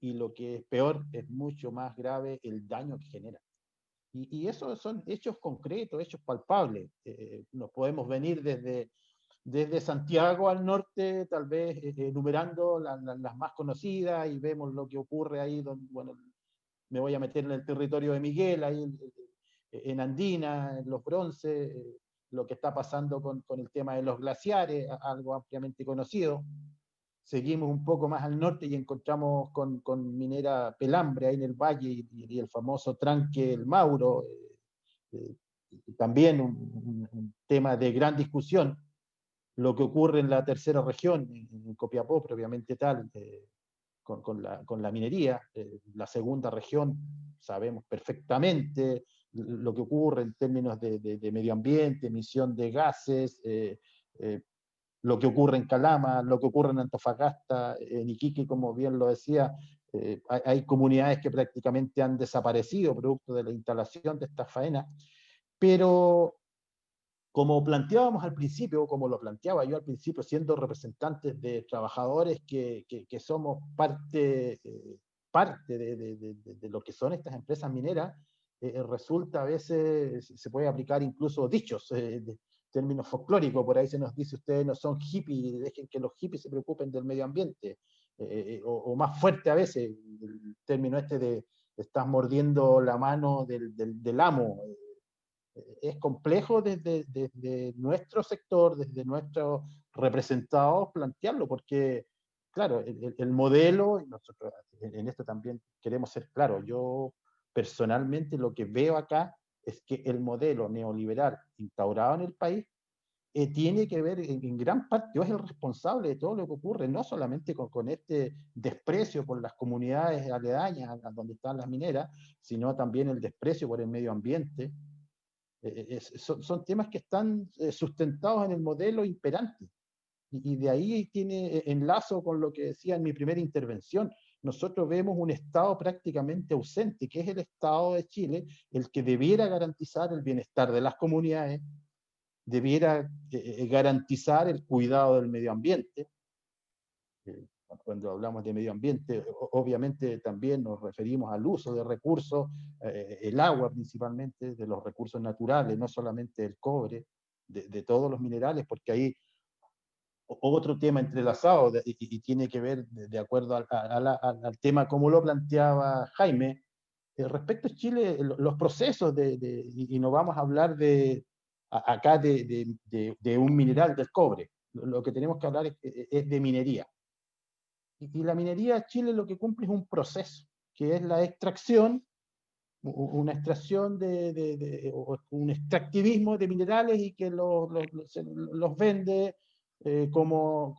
y lo que es peor, es mucho más grave el daño que genera. Y esos son hechos concretos, hechos palpables. Nos podemos venir desde Santiago al norte, tal vez enumerando las más conocidas, y vemos lo que ocurre ahí, donde, bueno, me voy a meter en el territorio de Miguel, ahí en Andina, en los Bronces, lo que está pasando con el tema de los glaciares, algo ampliamente conocido. Seguimos un poco más al norte y encontramos con minera Pelambre ahí en el valle, y el famoso tranque El Mauro, también un tema de gran discusión. Lo que ocurre en la tercera región, en Copiapó propiamente tal, con la minería. La segunda región, sabemos perfectamente lo que ocurre en términos de medio ambiente, emisión de gases, lo que ocurre en Calama, lo que ocurre en Antofagasta, en Iquique, como bien lo decía. Hay comunidades que prácticamente han desaparecido producto de la instalación de estas faenas, pero como planteábamos al principio, como lo planteaba yo al principio, siendo representantes de trabajadores que somos parte de lo que son estas empresas mineras, resulta a veces, se puede aplicar incluso dichos, términos folclóricos. Por ahí se nos dice: ustedes no son hippies, dejen que los hippies se preocupen del medio ambiente, o más fuerte a veces, el término este de estás mordiendo la mano del amo. Es complejo desde nuestro sector, desde nuestros representados, plantearlo, porque, claro, el modelo, y nosotros en esto también queremos ser claros, yo personalmente lo que veo acá es que el modelo neoliberal instaurado en el país tiene que ver en gran parte, o es el responsable de todo lo que ocurre, no solamente con este desprecio por las comunidades aledañas a donde están las mineras, sino también el desprecio por el medio ambiente. Son temas que están sustentados en el modelo imperante. Y de ahí tiene enlazo con lo que decía en mi primera intervención. Nosotros vemos un Estado prácticamente ausente, que es el Estado de Chile, el que debiera garantizar el bienestar de las comunidades, debiera garantizar el cuidado del medio ambiente. Cuando hablamos de medio ambiente, obviamente también nos referimos al uso de recursos, el agua principalmente, de los recursos naturales, no solamente el cobre, de todos los minerales, porque ahí otro tema entrelazado y tiene que ver de acuerdo al tema como lo planteaba Jaime. Respecto a Chile, los procesos y no vamos a hablar acá de un mineral, del cobre. Lo que tenemos que hablar es de minería. Y la minería de Chile lo que cumple es un proceso, que es la extracción, una extracción un extractivismo de minerales, y que los vende como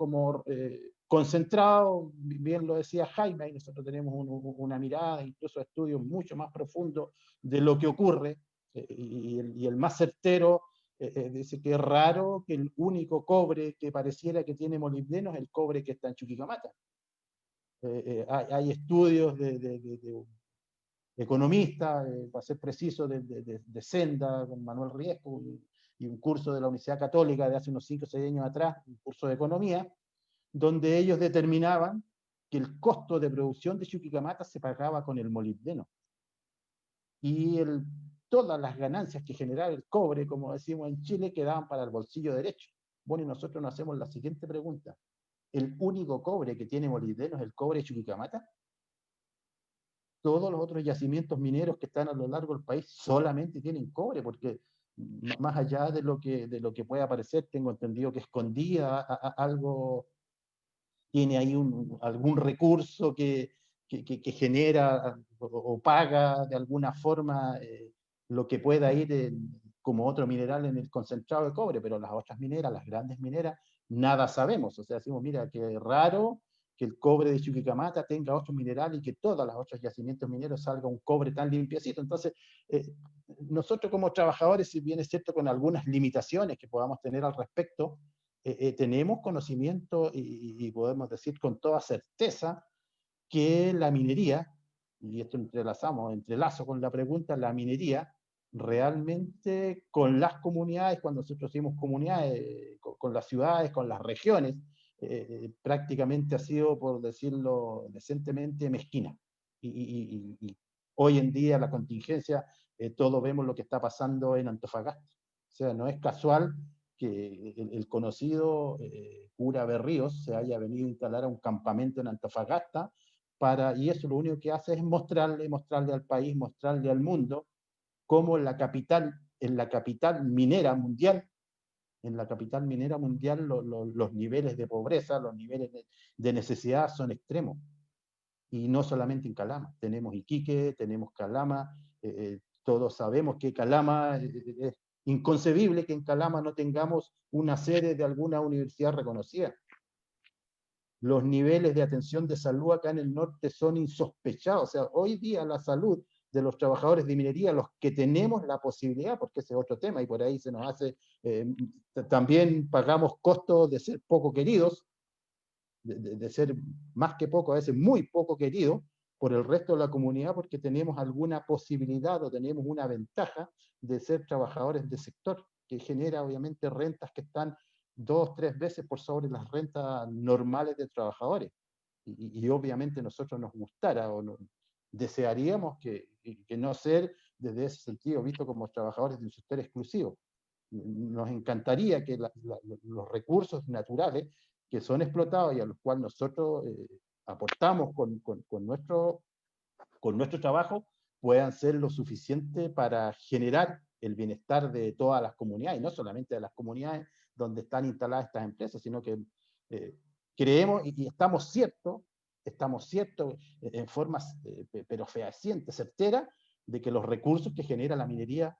concentrado. Bien lo decía Jaime, y nosotros tenemos una mirada, incluso estudios mucho más profundos de lo que ocurre, y el más certero dice que es raro que el único cobre que pareciera que tiene molibdeno es el cobre que está en Chuquicamata. Hay estudios de economistas, para ser preciso, de Senda, con Manuel Riesco, y un curso de la Universidad Católica de hace unos 5 o 6 años atrás, un curso de economía, donde ellos determinaban que el costo de producción de Chuquicamata se pagaba con el molibdeno. Y todas las ganancias que generaba el cobre, como decimos en Chile, quedaban para el bolsillo derecho. Bueno, y nosotros nos hacemos la siguiente pregunta: ¿el único cobre que tiene molibdeno es el cobre de Chuquicamata? Todos los otros yacimientos mineros que están a lo largo del país solamente tienen cobre, porque más allá de lo que pueda parecer, tengo entendido que escondía algo, tiene ahí algún recurso que genera o paga de alguna forma lo que pueda ir como otro mineral en el concentrado de cobre, pero las otras mineras, las grandes mineras, nada sabemos. O sea, decimos: mira, qué raro que el cobre de Chuquicamata tenga otro mineral y que todos los otros yacimientos mineros salga un cobre tan limpiecito. Entonces, nosotros como trabajadores, si bien es cierto con algunas limitaciones que podamos tener al respecto, tenemos conocimiento y podemos decir con toda certeza que la minería, y esto entrelazo con la pregunta, la minería realmente con las comunidades, cuando nosotros decimos comunidades, con las ciudades, con las regiones, prácticamente ha sido, por decirlo decentemente, mezquina. Y hoy en día la contingencia, todos vemos lo que está pasando en Antofagasta. O sea, no es casual que el conocido cura Berríos se haya venido a instalar a un campamento en Antofagasta, y eso lo único que hace es mostrarle al país, mostrarle al mundo cómo en la capital minera mundial, los niveles de pobreza, los niveles de necesidad son extremos. Y no solamente en Calama, tenemos Iquique, tenemos Calama, todos sabemos que Calama, es inconcebible que en Calama no tengamos una sede de alguna universidad reconocida. los niveles de atención de salud acá en el norte son insospechados. O sea, hoy día la salud de los trabajadores de minería, los que tenemos la posibilidad, porque ese es otro tema, y por ahí se nos hace, también pagamos costos de ser poco queridos, de ser más que poco, a veces muy poco queridos por el resto de la comunidad, porque tenemos alguna posibilidad o tenemos una ventaja de ser trabajadores del sector, que genera obviamente rentas que están 2 o 3 veces por sobre las rentas normales de trabajadores. Y obviamente nosotros nos gustara o desearíamos que no ser desde ese sentido visto como trabajadores de un sector exclusivo. Nos encantaría que los recursos naturales que son explotados y a los cuales nosotros aportamos con nuestro trabajo puedan ser lo suficiente para generar el bienestar de todas las comunidades, y no solamente de las comunidades donde están instaladas estas empresas, sino que creemos y estamos ciertos en forma pero fehaciente, certera, de que los recursos que genera la minería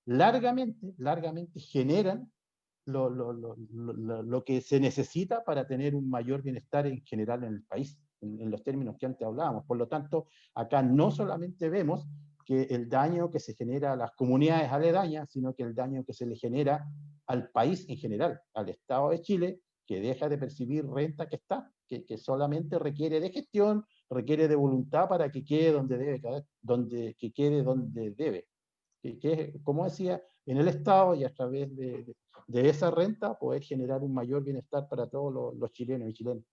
largamente generan lo que se necesita para tener un mayor bienestar en general en el país, en los términos que antes hablábamos. Por lo tanto, acá no solamente vemos que el daño que se genera a las comunidades aledañas, sino que el daño que se le genera al país en general, al Estado de Chile, que deja de percibir renta que solamente requiere de gestión, requiere de voluntad para que quede donde debe, que quede donde debe. Que como decía, en el Estado y a través de esa renta poder generar un mayor bienestar para todos los chilenos y chilenas.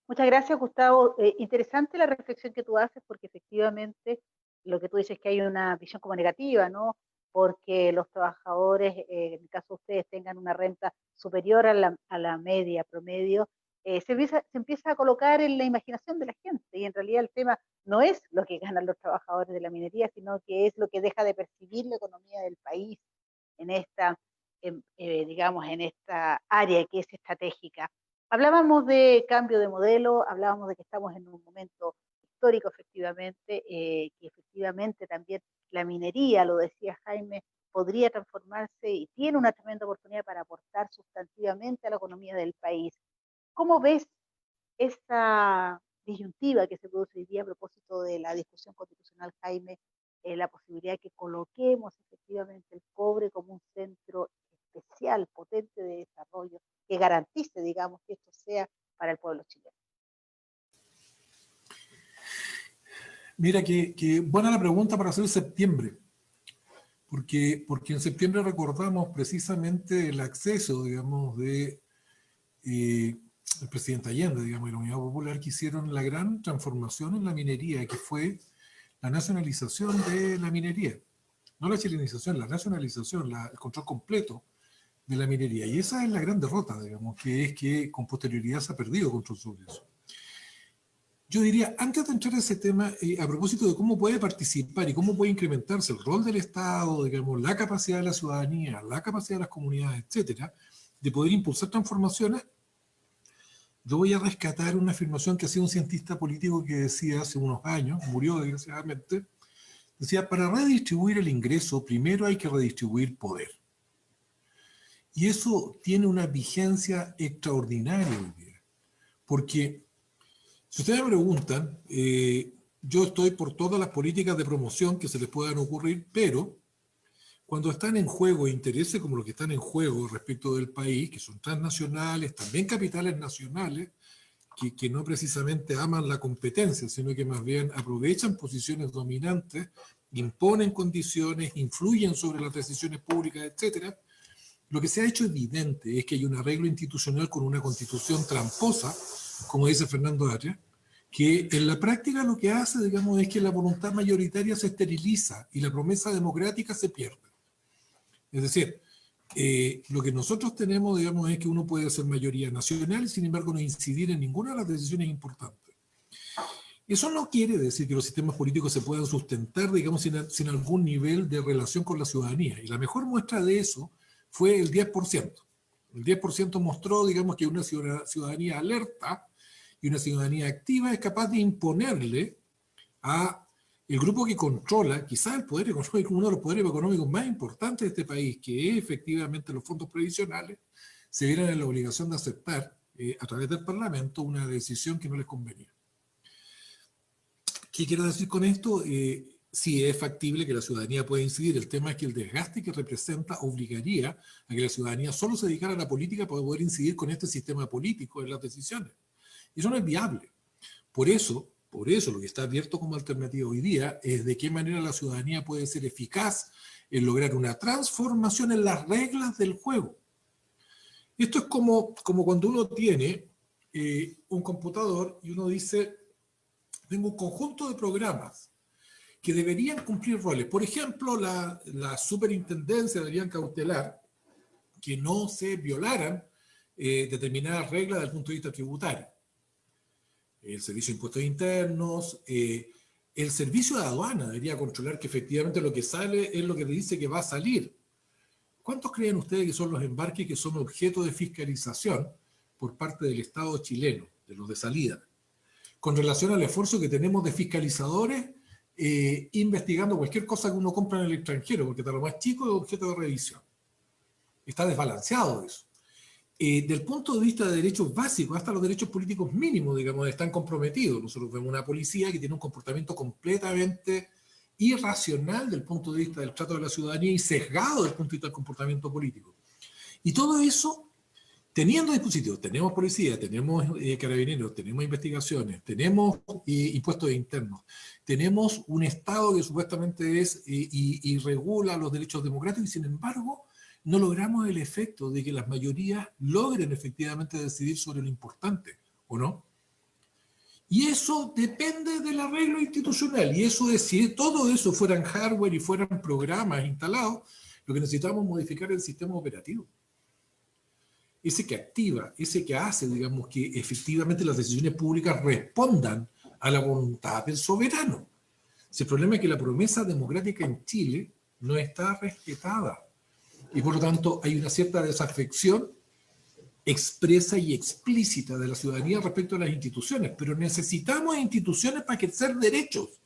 Muchas gracias, Gustavo. Interesante la reflexión que tú haces, porque efectivamente lo que tú dices es que hay una visión como negativa, ¿no? Porque los trabajadores, en el caso de ustedes, tengan una renta superior a la media, promedio, se empieza a colocar en la imaginación de la gente, y en realidad el tema no es lo que ganan los trabajadores de la minería, sino que es lo que deja de percibir la economía del país en esta, digamos, en esta área que es estratégica. Hablábamos de cambio de modelo, hablábamos de que estamos en un momento histórico, efectivamente, que efectivamente también la minería, lo decía Jaime, podría transformarse y tiene una tremenda oportunidad para aportar sustantivamente a la economía del país. ¿Cómo ves esta disyuntiva que se produce hoy día a propósito de la discusión constitucional, Jaime, la posibilidad de que coloquemos efectivamente el cobre como un centro especial, potente de desarrollo, que garantice, digamos, que esto sea para el pueblo chileno? Mira, que buena la pregunta para hacer septiembre, porque en septiembre recordamos precisamente el acceso, digamos, de el presidente Allende, digamos, y la Unidad Popular, que hicieron la gran transformación en la minería, que fue la nacionalización de la minería. No la chilenización, la nacionalización, el control completo de la minería. Y esa es la gran derrota, digamos, que es que con posterioridad se ha perdido control sobre eso. Yo diría, antes de entrar a ese tema, a propósito de cómo puede participar y cómo puede incrementarse el rol del Estado, digamos, la capacidad de la ciudadanía, la capacidad de las comunidades, etcétera, de poder impulsar transformaciones, yo voy a rescatar una afirmación que hacía un cientista político que decía hace unos años, murió desgraciadamente, decía, para redistribuir el ingreso, primero hay que redistribuir poder. Y eso tiene una vigencia extraordinaria hoy día. Porque, si ustedes me preguntan, yo estoy por todas las políticas de promoción que se les puedan ocurrir, pero cuando están en juego intereses como los que están en juego respecto del país, que son transnacionales, también capitales nacionales, que no precisamente aman la competencia, sino que más bien aprovechan posiciones dominantes, imponen condiciones, influyen sobre las decisiones públicas, etc. Lo que se ha hecho evidente es que hay un arreglo institucional con una constitución tramposa, como dice Fernando Arias, que en la práctica lo que hace, digamos, es que la voluntad mayoritaria se esteriliza y la promesa democrática se pierde. Es decir, lo que nosotros tenemos, digamos, es que uno puede ser mayoría nacional y sin embargo no incidir en ninguna de las decisiones importantes. Eso no quiere decir que los sistemas políticos se puedan sustentar, digamos, sin algún nivel de relación con la ciudadanía. Y la mejor muestra de eso fue el 10%. El 10% mostró, digamos, que una ciudadanía alerta y una ciudadanía activa es capaz de imponerle a el grupo que controla, quizás el poder económico, uno de los poderes económicos más importantes de este país, que es efectivamente los fondos previsionales, se vieran en la obligación de aceptar a través del Parlamento una decisión que no les convenía. ¿Qué quiero decir con esto? Sí, es factible que la ciudadanía pueda incidir. El tema es que el desgaste que representa obligaría a que la ciudadanía solo se dedicara a la política para poder incidir con este sistema político en las decisiones. Y eso no es viable. Por eso lo que está abierto como alternativa hoy día es de qué manera la ciudadanía puede ser eficaz en lograr una transformación en las reglas del juego. Esto es como cuando uno tiene un computador y uno dice, tengo un conjunto de programas que deberían cumplir roles. Por ejemplo, la superintendencia deberían cautelar que no se violaran determinadas reglas desde el punto de vista tributario. El servicio de impuestos internos, el servicio de aduana debería controlar que efectivamente lo que sale es lo que dice que va a salir. ¿Cuántos creen ustedes que son los embarques que son objeto de fiscalización por parte del Estado chileno, de los de salida, con relación al esfuerzo que tenemos de fiscalizadores investigando cualquier cosa que uno compra en el extranjero, porque está lo más chico es objeto de revisión? Está desbalanceado eso. Del punto de vista de derechos básicos, hasta los derechos políticos mínimos, digamos, están comprometidos. Nosotros vemos una policía que tiene un comportamiento completamente irracional del punto de vista del trato de la ciudadanía y sesgado del punto de vista del comportamiento político. Y todo eso, teniendo dispositivos, tenemos policía, tenemos carabineros, tenemos investigaciones, tenemos impuestos internos, tenemos un Estado que supuestamente es y regula los derechos democráticos, y sin embargo no logramos el efecto de que las mayorías logren efectivamente decidir sobre lo importante, ¿o no? Y eso depende del arreglo institucional, y eso es, si todo eso fueran hardware y fueran programas instalados, lo que necesitamos es modificar el sistema operativo. Ese que activa, ese que hace, digamos, que efectivamente las decisiones públicas respondan a la voluntad del soberano. Si el problema es que la promesa democrática en Chile no está respetada, y por lo tanto hay una cierta desafección expresa y explícita de la ciudadanía respecto a las instituciones, pero necesitamos instituciones para ejercer derechos.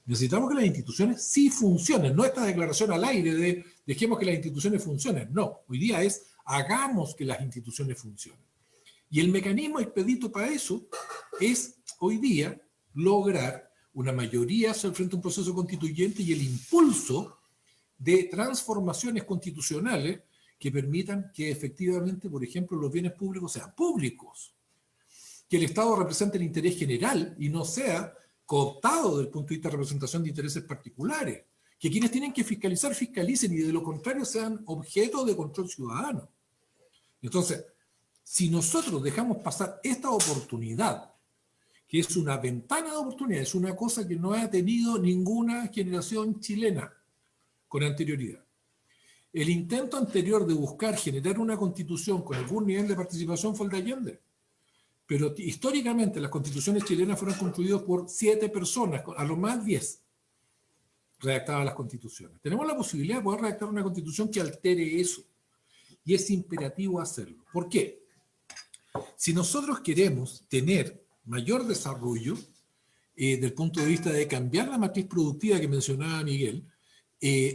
Necesitamos que las instituciones sí funcionen, no esta declaración al aire de dejemos que las instituciones funcionen. No, hoy día es hagamos que las instituciones funcionen. Y el mecanismo expedito para eso es hoy día lograr una mayoría frente a un proceso constituyente y el impulso de transformaciones constitucionales que permitan que efectivamente, por ejemplo, los bienes públicos sean públicos, que el Estado represente el interés general y no sea cooptado desde el punto de vista de representación de intereses particulares, que quienes tienen que fiscalizar fiscalicen y de lo contrario sean objeto de control ciudadano. Entonces, si nosotros dejamos pasar esta oportunidad, que es una ventana de oportunidad, es una cosa que no ha tenido ninguna generación chilena con anterioridad. El intento anterior de buscar generar una constitución con algún nivel de participación fue el de Allende. Pero históricamente las constituciones chilenas fueron construidas por 7 personas, a lo más 10 redactaban las constituciones. Tenemos la posibilidad de poder redactar una constitución que altere eso. Y es imperativo hacerlo. ¿Por qué? Si nosotros queremos tener mayor desarrollo, desde el punto de vista de cambiar la matriz productiva que mencionaba Miguel,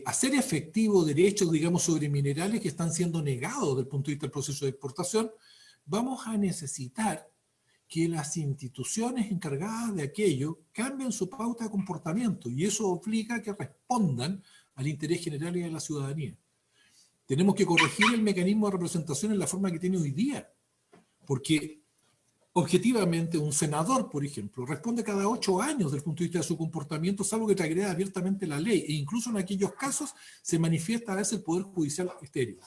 hacer efectivo derechos, digamos, sobre minerales que están siendo negados desde el punto de vista del proceso de exportación, vamos a necesitar que las instituciones encargadas de aquello cambien su pauta de comportamiento, y eso obliga a que respondan al interés general y a la ciudadanía. Tenemos que corregir el mecanismo de representación en la forma que tiene hoy día, porque objetivamente un senador, por ejemplo, responde cada 8 años desde el punto de vista de su comportamiento, salvo que transgreda abiertamente la ley, e incluso en aquellos casos se manifiesta a veces el Poder Judicial estéril,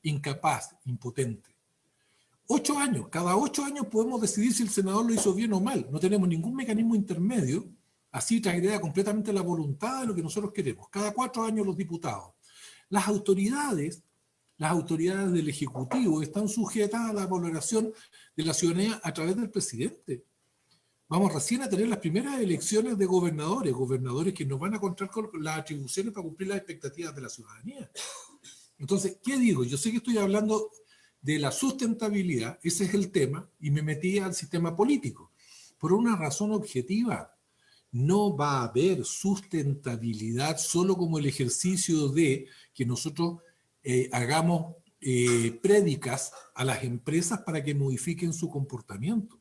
incapaz, impotente. 8 años, cada 8 años podemos decidir si el senador lo hizo bien o mal, no tenemos ningún mecanismo intermedio, así transgreda completamente la voluntad de lo que nosotros queremos. Cada 4 años los diputados. Las autoridades del Ejecutivo están sujetas a la valoración de la ciudadanía a través del presidente. Vamos recién a tener las primeras elecciones de gobernadores que nos van a contar con las atribuciones para cumplir las expectativas de la ciudadanía. Entonces, ¿qué digo? Yo sé que estoy hablando de la sustentabilidad, ese es el tema, y me metí al sistema político. Por una razón objetiva, no va a haber sustentabilidad solo como el ejercicio de que nosotros hagamos prédicas a las empresas para que modifiquen su comportamiento.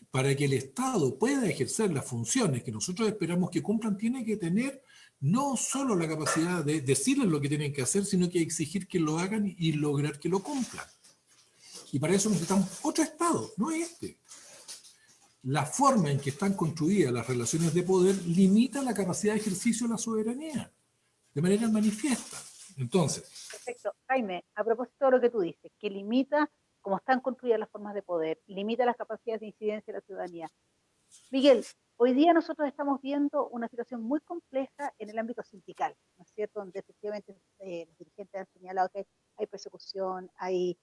Para que el Estado pueda ejercer las funciones que nosotros esperamos que cumplan, tiene que tener no solo la capacidad de decirles lo que tienen que hacer, sino que exigir que lo hagan y lograr que lo cumplan. Y para eso necesitamos otro Estado, no este. La forma en que están construidas las relaciones de poder limita la capacidad de ejercicio de la soberanía, de manera manifiesta. Entonces, Perfecto. Jaime, a propósito de lo que tú dices, que limita cómo están construidas las formas de poder, limita las capacidades de incidencia de la ciudadanía. Miguel, hoy día nosotros estamos viendo una situación muy compleja en el ámbito sindical, ¿no es cierto? Donde efectivamente los dirigentes han señalado que hay persecución, hay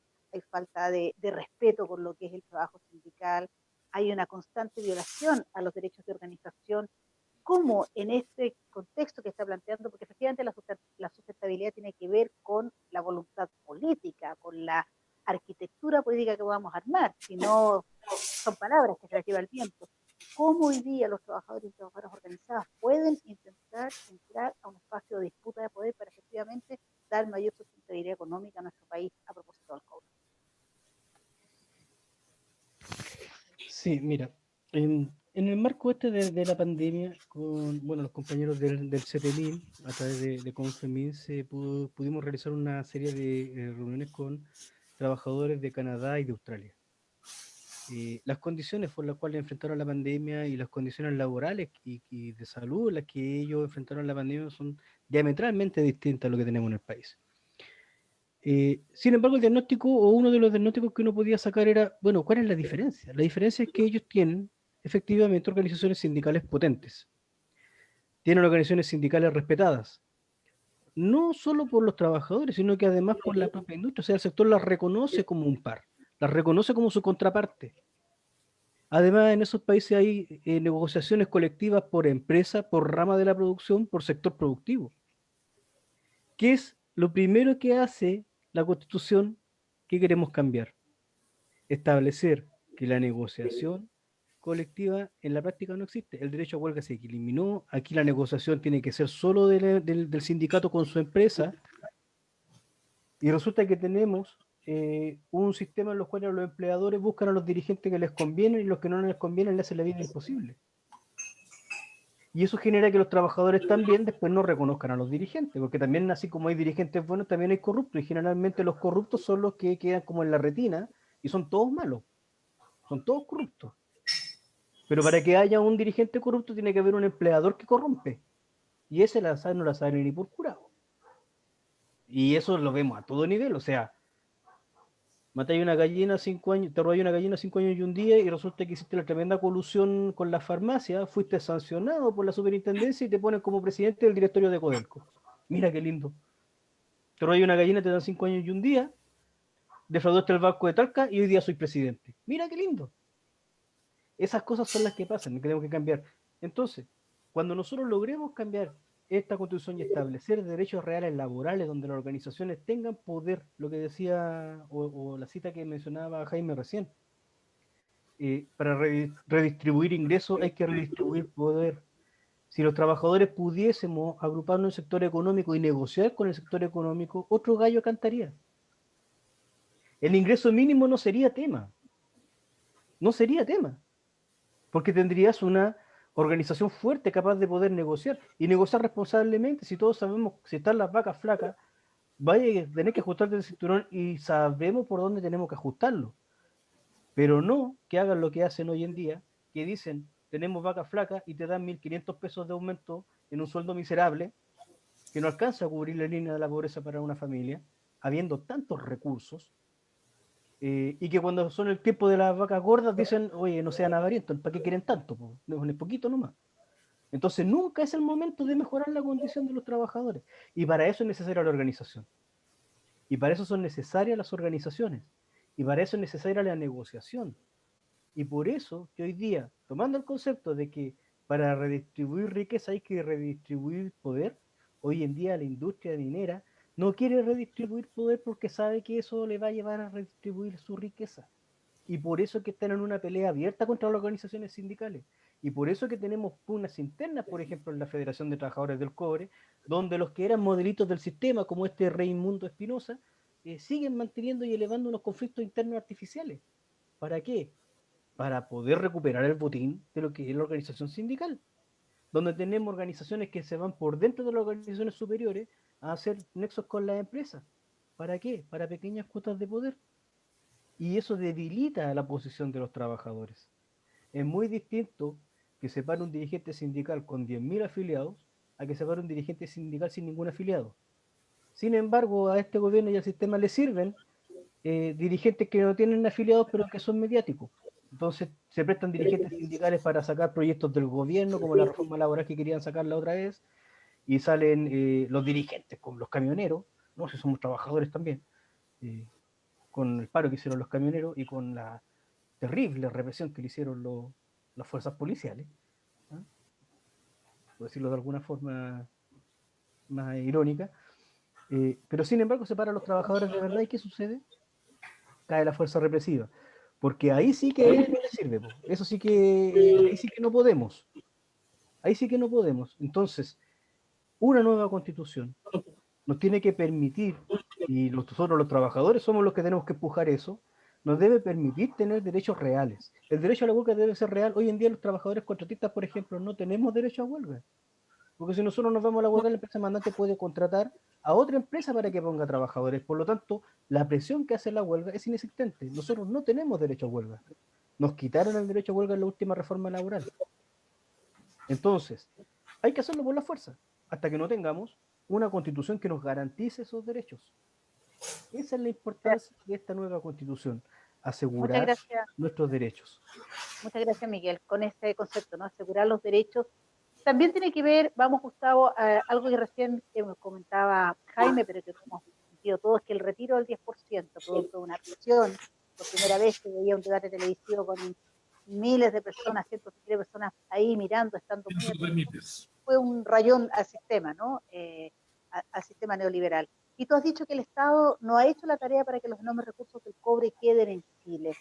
falta de respeto por lo que es el trabajo sindical, hay una constante violación a los derechos de organización. ¿Cómo en este contexto que está planteando, porque efectivamente la sustentabilidad tiene que ver con la voluntad política, con la arquitectura política que podamos armar, si no son palabras que se las lleva el viento? ¿Cómo hoy día los trabajadores y trabajadoras organizadas pueden intentar entrar a un espacio de disputa de poder para efectivamente dar mayor sustentabilidad económica a nuestro país a propósito del cobre? Sí, mira, en el marco este de la pandemia, con los compañeros del CEPEMIN, a través de Confemin, pudimos realizar una serie de reuniones con trabajadores de Canadá y de Australia. Las condiciones por las cuales enfrentaron la pandemia y las condiciones laborales y de salud en las que ellos enfrentaron la pandemia son diametralmente distintas a lo que tenemos en el país. Sin embargo, el diagnóstico o uno de los diagnósticos que uno podía sacar era, bueno, ¿cuál es la diferencia? La diferencia es que ellos tienen efectivamente organizaciones sindicales potentes, tienen organizaciones sindicales respetadas, no solo por los trabajadores, sino que además por la propia industria. O sea, el sector las reconoce como un par, las reconoce como su contraparte. Además, en esos países hay negociaciones colectivas por empresa, por rama de la producción, por sector productivo. ¿Qué es lo primero que hace la Constitución que queremos cambiar? Establecer que la negociación colectiva en la práctica no existe. El derecho a huelga se eliminó. Aquí la negociación tiene que ser solo del sindicato con su empresa. Y resulta que tenemos un sistema en los cuales los empleadores buscan a los dirigentes que les convienen y los que no les convienen les hacen la vida imposible. Y eso genera que los trabajadores también después no reconozcan a los dirigentes, porque también así como hay dirigentes buenos, también hay corruptos, y generalmente los corruptos son los que quedan como en la retina, y son todos malos, son todos corruptos. Pero para que haya un dirigente corrupto tiene que haber un empleador que corrompe, y ese no la sabe ni por curado. Y eso lo vemos a todo nivel, o sea, matáis una gallina 5 años, te robáis una gallina 5 años y un día y resulta que hiciste la tremenda colusión con la farmacia, fuiste sancionado por la superintendencia y te ponen como presidente del directorio de Codelco. Mira qué lindo. Te robáis una gallina, te dan 5 años y un día, defraudaste el banco de Talca y hoy día soy presidente. Mira qué lindo. Esas cosas son las que pasan, que tenemos que cambiar. Entonces, cuando nosotros logremos cambiar esta constitución y establecer derechos reales laborales donde las organizaciones tengan poder, lo que decía, o la cita que mencionaba Jaime recién, para redistribuir ingresos hay que redistribuir poder. Si los trabajadores pudiésemos agruparnos en el sector económico y negociar con el sector económico, otro gallo cantaría. El ingreso mínimo no sería tema. No sería tema. Porque tendrías una organización fuerte capaz de poder negociar y negociar responsablemente. Si todos sabemos, si están las vacas flacas, vaya a tener que ajustarte el cinturón y sabemos por dónde tenemos que ajustarlo. Pero no que hagan lo que hacen hoy en día, que dicen, tenemos vacas flacas y te dan 1.500 pesos de aumento en un sueldo miserable que no alcanza a cubrir la línea de la pobreza para una familia, habiendo tantos recursos, y que cuando son el tiempo de las vacas gordas dicen, oye, no sean avarientos, ¿para qué quieren tanto? Con el poquito nomás. Entonces nunca es el momento de mejorar la condición de los trabajadores. Y para eso es necesaria la organización. Y para eso son necesarias las organizaciones. Y para eso es necesaria la negociación. Y por eso que hoy día, tomando el concepto de que para redistribuir riqueza hay que redistribuir poder, hoy en día la industria minera no quiere redistribuir poder porque sabe que eso le va a llevar a redistribuir su riqueza. Y por eso que están en una pelea abierta contra las organizaciones sindicales. Y por eso que tenemos pugnas internas, por ejemplo, en la Federación de Trabajadores del Cobre, donde los que eran modelitos del sistema, como este Raimundo Espinosa, siguen manteniendo y elevando unos conflictos internos artificiales. ¿Para qué? Para poder recuperar el botín de lo que es la organización sindical, donde tenemos organizaciones que se van por dentro de las organizaciones superiores a hacer nexos con las empresas. ¿Para qué? Para pequeñas cuotas de poder. Y eso debilita la posición de los trabajadores. Es muy distinto que se pare un dirigente sindical con 10.000 afiliados a que se pare un dirigente sindical sin ningún afiliado. Sin embargo, a este gobierno y al sistema le sirven dirigentes que no tienen afiliados pero que son mediáticos. Entonces se prestan dirigentes sindicales para sacar proyectos del gobierno, como la reforma laboral que querían sacar la otra vez, y salen los dirigentes, como los camioneros, no sé, si somos trabajadores también, con el paro que hicieron los camioneros y con la terrible represión que le hicieron las fuerzas policiales, ¿eh? Por decirlo de alguna forma más irónica, pero sin embargo se paran los trabajadores de verdad, ¿y qué sucede? Cae la fuerza represiva, porque ahí sí que no le sirve, po. Eso sí que, ahí sí que no podemos, ahí sí que no podemos. Entonces, una nueva constitución nos tiene que permitir, y nosotros los trabajadores somos los que tenemos que empujar eso, nos debe permitir tener derechos reales. El derecho a la huelga debe ser real. Hoy en día los trabajadores contratistas, por ejemplo, no tenemos derecho a huelga. Porque si nosotros nos vamos a la huelga, la empresa mandante puede contratar a otra empresa para que ponga trabajadores. Por lo tanto, la presión que hace la huelga es inexistente. Nosotros no tenemos derecho a huelga. Nos quitaron el derecho a huelga en la última reforma laboral. Entonces, hay que hacerlo por la fuerza, hasta que no tengamos una constitución que nos garantice esos derechos. Esa es la importancia de esta nueva constitución, asegurar nuestros derechos. Muchas gracias, Miguel, con ese concepto, ¿no? Asegurar los derechos. También tiene que ver, vamos, Gustavo, algo que recién comentaba Jaime, pero que hemos sentido todos, que el retiro del 10%, producto de una presión, por primera vez que veía un debate televisivo con miles de personas, cientos de personas ahí mirando, estando muy atentos, fue un rayón al sistema, ¿no? Al sistema neoliberal. Y tú has dicho que el Estado no ha hecho la tarea para que los enormes recursos del cobre queden en Chile.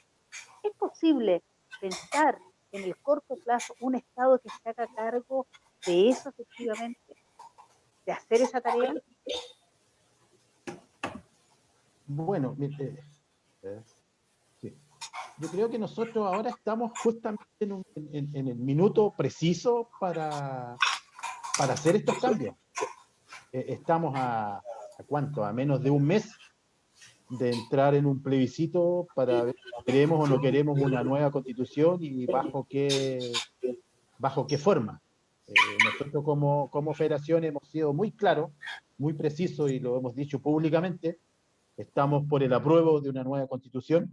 ¿Es posible pensar en el corto plazo un Estado que se haga cargo de eso efectivamente, de hacer esa tarea? Bueno, sí. Yo creo que nosotros ahora estamos justamente en el minuto preciso para hacer estos cambios. Estamos a ¿cuánto? A menos de un mes de entrar en un plebiscito para ver si queremos o no queremos una nueva constitución y bajo qué forma. Nosotros como federación hemos sido muy claros, muy precisos y lo hemos dicho públicamente. Estamos por el apruebo de una nueva constitución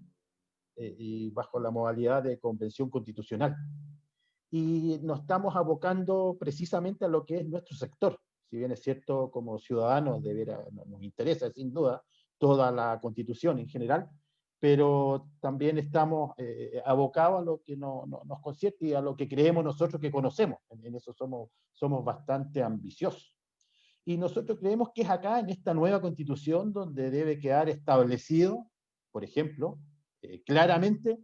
y bajo la modalidad de convención constitucional. Y nos estamos abocando precisamente a lo que es nuestro sector. Si bien es cierto, como ciudadanos nos interesa sin duda toda la constitución en general, pero también estamos abocados a lo que nos concierne y a lo que creemos nosotros que conocemos. En eso somos bastante ambiciosos. Y nosotros creemos que es acá, en esta nueva constitución, donde debe quedar establecido, por ejemplo, claramente,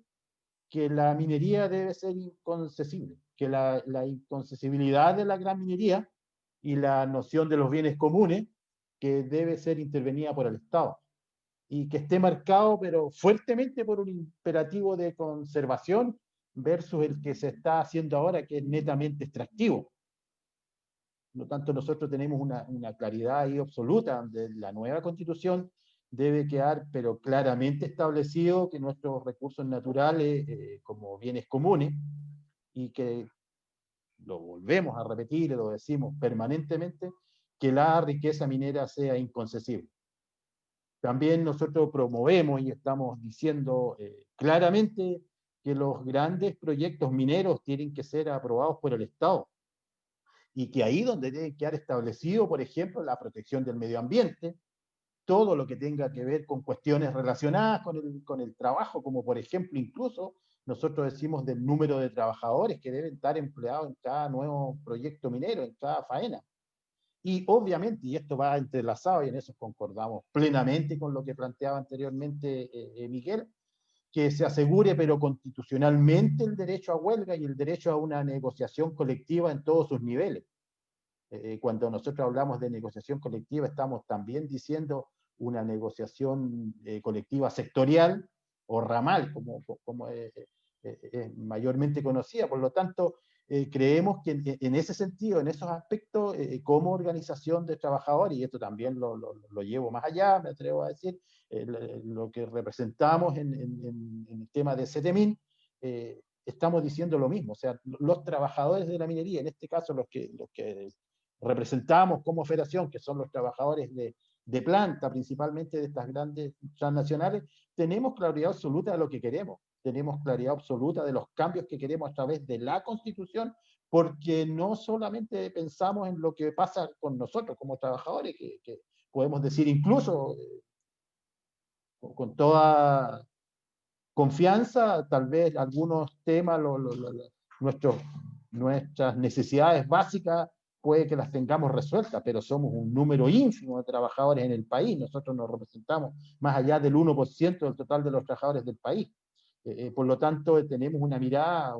que la minería debe ser inconcesible, que la inconcesibilidad de la gran minería y la noción de los bienes comunes, que debe ser intervenida por el Estado, y que esté marcado, pero fuertemente, por un imperativo de conservación versus el que se está haciendo ahora, que es netamente extractivo. Por lo tanto, nosotros tenemos una claridad ahí absoluta de la nueva constitución. Debe quedar, pero claramente establecido, que nuestros recursos naturales como bienes comunes, y que lo volvemos a repetir y lo decimos permanentemente, que la riqueza minera sea inconcesible. También nosotros promovemos y estamos diciendo claramente que los grandes proyectos mineros tienen que ser aprobados por el Estado, y que ahí donde debe quedar establecido, por ejemplo, la protección del medio ambiente, todo lo que tenga que ver con cuestiones relacionadas con el trabajo, como por ejemplo, incluso nosotros decimos del número de trabajadores que deben estar empleados en cada nuevo proyecto minero, en cada faena. Y obviamente, y esto va entrelazado, y en eso concordamos plenamente con lo que planteaba anteriormente Miguel, que se asegure, pero constitucionalmente, el derecho a huelga y el derecho a una negociación colectiva en todos sus niveles. Cuando nosotros hablamos de negociación colectiva, estamos también diciendo una negociación colectiva sectorial o ramal, como es mayormente conocida. Por lo tanto, creemos que en ese sentido, en esos aspectos, como organización de trabajadores, y esto también lo llevo más allá, me atrevo a decir, lo que representamos en el tema de CETEMIN, estamos diciendo lo mismo. O sea, los trabajadores de la minería, en este caso los que representamos como federación, que son los trabajadores de planta, principalmente de estas grandes transnacionales, tenemos claridad absoluta de lo que queremos. Tenemos claridad absoluta de los cambios que queremos a través de la Constitución, porque no solamente pensamos en lo que pasa con nosotros como trabajadores, que podemos decir incluso con toda confianza, tal vez algunos temas, nuestras necesidades básicas, puede que las tengamos resueltas, pero somos un número ínfimo de trabajadores en el país. Nosotros nos representamos más allá del 1% del total de los trabajadores del país. Por lo tanto, tenemos una mirada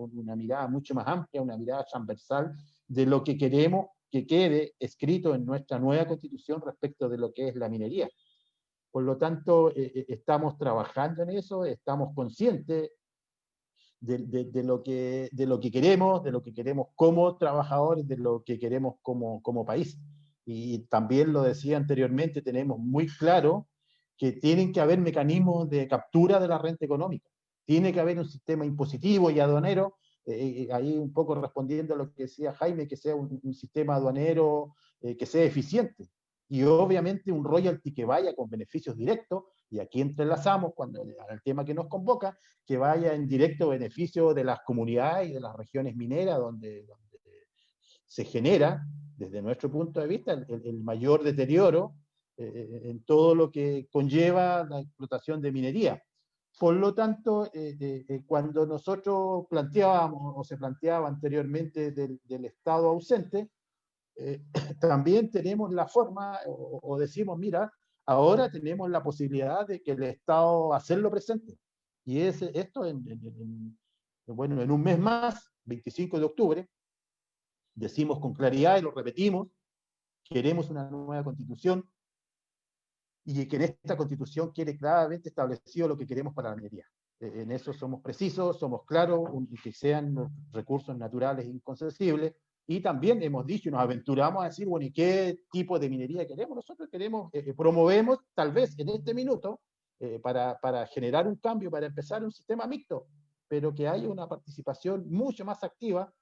mucho más amplia, una mirada transversal de lo que queremos que quede escrito en nuestra nueva Constitución respecto de lo que es la minería. Por lo tanto, estamos trabajando en eso, estamos conscientes de lo que queremos como trabajadores, de lo que queremos como país. Y también lo decía anteriormente, tenemos muy claro que tienen que haber mecanismos de captura de la renta económica. Tiene que haber un sistema impositivo y aduanero, ahí un poco respondiendo a lo que decía Jaime, que sea un sistema aduanero que sea eficiente. Y obviamente un royalty que vaya con beneficios directos, y aquí entrelazamos al tema que nos convoca, que vaya en directo beneficio de las comunidades y de las regiones mineras donde se genera, desde nuestro punto de vista, el mayor deterioro en todo lo que conlleva la explotación de minería. Por lo tanto, cuando nosotros planteábamos, o se planteaba anteriormente del Estado ausente, también tenemos la forma, o decimos, mira, ahora tenemos la posibilidad de que el Estado hacerlo presente. Y esto, bueno, en un mes más, 25 de octubre, decimos con claridad y lo repetimos, queremos una nueva constitución, y que en esta constitución quede claramente establecido lo que queremos para la minería. En eso somos precisos, somos claros, que sean recursos naturales inconcebibles, y también hemos dicho y nos aventuramos a decir, bueno, ¿y qué tipo de minería queremos? Nosotros queremos, promovemos, tal vez en este minuto, para generar un cambio, para empezar un sistema mixto, pero que haya una participación mucho más activa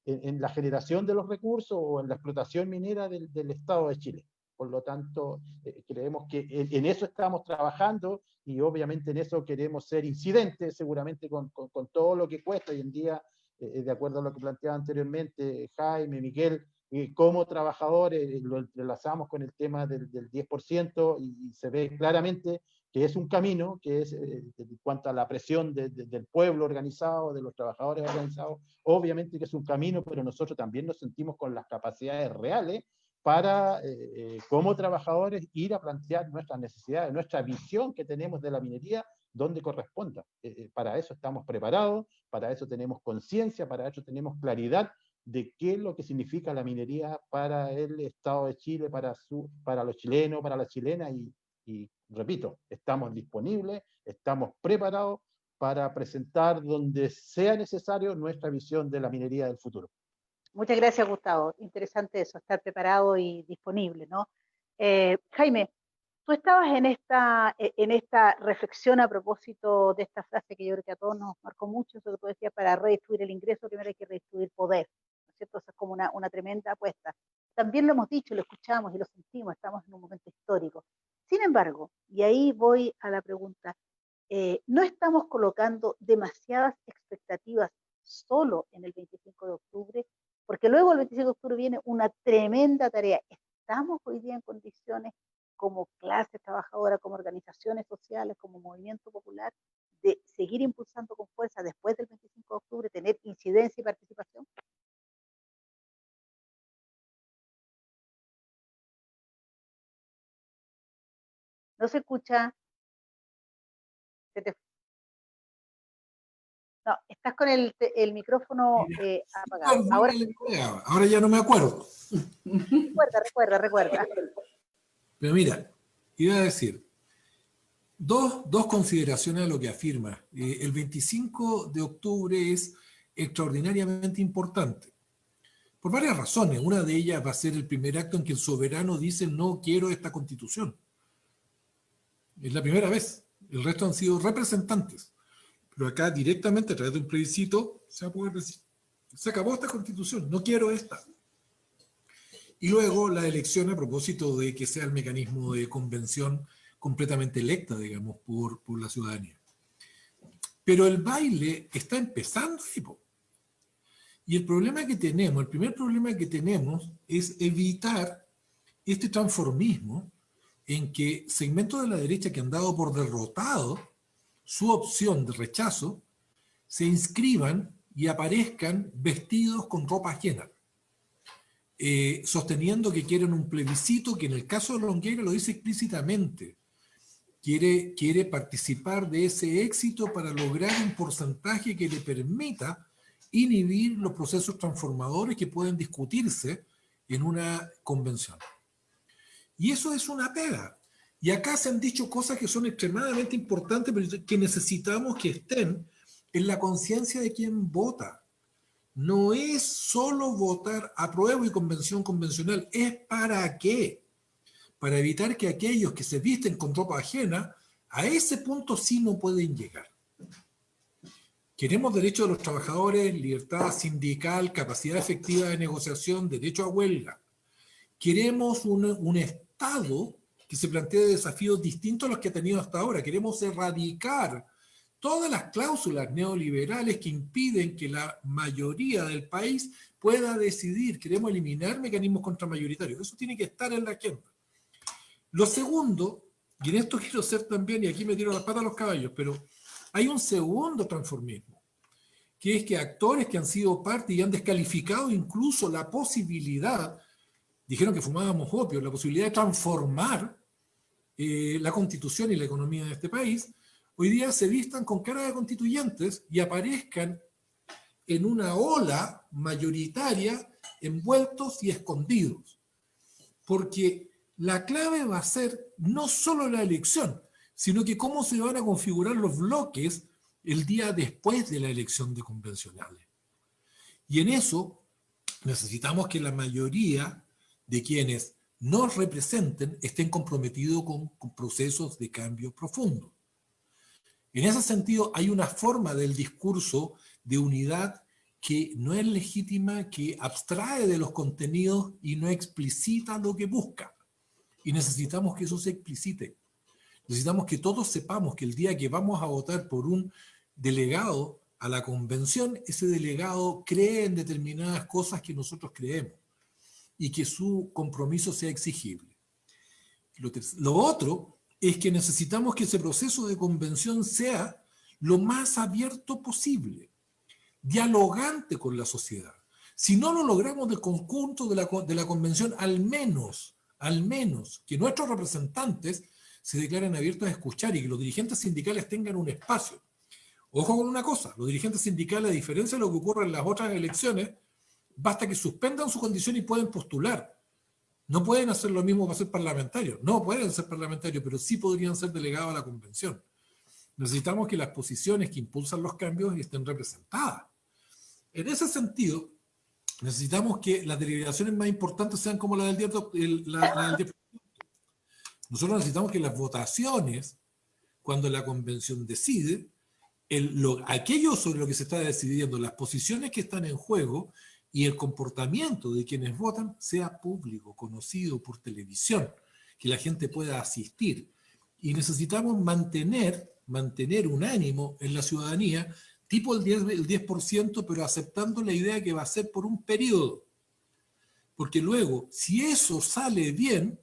en la generación de los recursos o en la explotación minera del Estado de Chile. Por lo tanto, creemos que en eso estamos trabajando, y obviamente en eso queremos ser incidentes, seguramente con todo lo que cuesta hoy en día, de acuerdo a lo que planteaba anteriormente Jaime, Miguel, como trabajadores lo entrelazamos con el tema del 10%, y se ve claramente que es un camino, que es en cuanto a la presión del pueblo organizado, de los trabajadores organizados, obviamente que es un camino, pero nosotros también nos sentimos con las capacidades reales para, como trabajadores, ir a plantear nuestras necesidades, nuestra visión que tenemos de la minería, donde corresponda. Para eso estamos preparados, para eso tenemos conciencia, para eso tenemos claridad de qué es lo que significa la minería para el Estado de Chile, para los chilenos, para las chilenas, y repito, estamos disponibles, estamos preparados para presentar donde sea necesario nuestra visión de la minería del futuro. Muchas gracias, Gustavo. Interesante eso, estar preparado y disponible, ¿no? Jaime, tú estabas en esta reflexión a propósito de esta frase que yo creo que a todos nos marcó mucho, eso que tú decías, para redistribuir el ingreso primero hay que redistribuir poder, ¿no es cierto? Eso es como una tremenda apuesta. También lo hemos dicho, lo escuchamos y lo sentimos, estamos en un momento histórico. Sin embargo, y ahí voy a la pregunta, no estamos colocando demasiadas expectativas solo en el 25 de octubre, porque luego el 25 de octubre viene una tremenda tarea. ¿Estamos hoy día en condiciones como clase trabajadora, como organizaciones sociales, como movimiento popular, de seguir impulsando con fuerza después del 25 de octubre, tener incidencia y participación? No se escucha. No, estás con el micrófono apagado. Ahora ya no me acuerdo. Recuerda. Pero mira, iba a decir, Dos consideraciones a lo que afirma. El 25 de octubre es extraordinariamente importante, por varias razones. Una de ellas va a ser el primer acto en que el soberano dice no quiero esta constitución. Es la primera vez. El resto han sido representantes. Pero acá directamente a través de un plebiscito se va a poder decir se acabó esta constitución, no quiero esta. Y luego la elección a propósito de que sea el mecanismo de convención completamente electa, digamos, por la ciudadanía. Pero el baile está empezando, tipo. Y el problema que tenemos, el primer problema que tenemos es evitar este transformismo en que segmentos de la derecha que han dado por derrotado su opción de rechazo se inscriban y aparezcan vestidos con ropa ajena, sosteniendo que quieren un plebiscito que en el caso de Longueira lo dice explícitamente. Quiere participar de ese éxito para lograr un porcentaje que le permita inhibir los procesos transformadores que pueden discutirse en una convención. Y eso es una pega. Y acá se han dicho cosas que son extremadamente importantes, pero que necesitamos que estén en la conciencia de quien vota. No es solo votar apruebo y convención convencional, es para qué. Para evitar que aquellos que se visten con ropa ajena, a ese punto sí no pueden llegar. Queremos derechos de los trabajadores, libertad sindical, capacidad efectiva de negociación, derecho a huelga. Queremos un Estado que se plantee desafíos distintos a los que ha tenido hasta ahora. Queremos erradicar todas las cláusulas neoliberales que impiden que la mayoría del país pueda decidir. Queremos eliminar mecanismos contramayoritarios. Eso tiene que estar en la agenda. Lo segundo, y en esto quiero ser también, y aquí me tiro las patas a los caballos, pero hay un segundo transformismo, que es que actores que han sido parte y han descalificado incluso la posibilidad, dijeron que fumábamos opio, la posibilidad de transformar la constitución y la economía de este país, hoy día se vistan con cara de constituyentes y aparezcan en una ola mayoritaria envueltos y escondidos. Porque la clave va a ser no solo la elección, sino que cómo se van a configurar los bloques el día después de la elección de convencionales. Y en eso necesitamos que la mayoría de quienes nos representen estén comprometidos con procesos de cambio profundo. En ese sentido, hay una forma del discurso de unidad que no es legítima, que abstrae de los contenidos y no explicita lo que busca. Y necesitamos que eso se explicite. Necesitamos que todos sepamos que el día que vamos a votar por un delegado a la convención, ese delegado cree en determinadas cosas que nosotros creemos y que su compromiso sea exigible. Lo otro es que necesitamos que ese proceso de convención sea lo más abierto posible, dialogante con la sociedad. Si no lo logramos del conjunto de la convención, al menos que nuestros representantes se declaren abiertos a escuchar y que los dirigentes sindicales tengan un espacio. Ojo con una cosa, los dirigentes sindicales, a diferencia de lo que ocurre en las otras elecciones, basta que suspendan su condición y pueden postular. No pueden hacer lo mismo para ser parlamentarios. No pueden ser parlamentarios, pero sí podrían ser delegados a la convención. Necesitamos que las posiciones que impulsan los cambios estén representadas. En ese sentido, necesitamos que las deliberaciones más importantes sean como la del 10%. Nosotros necesitamos que las votaciones, cuando la convención decide, aquello sobre lo que se está decidiendo, las posiciones que están en juego y el comportamiento de quienes votan sea público, conocido por televisión, que la gente pueda asistir. Y necesitamos mantener un ánimo en la ciudadanía, tipo el 10%, pero aceptando la idea que va a ser por un periodo. Porque luego, si eso sale bien,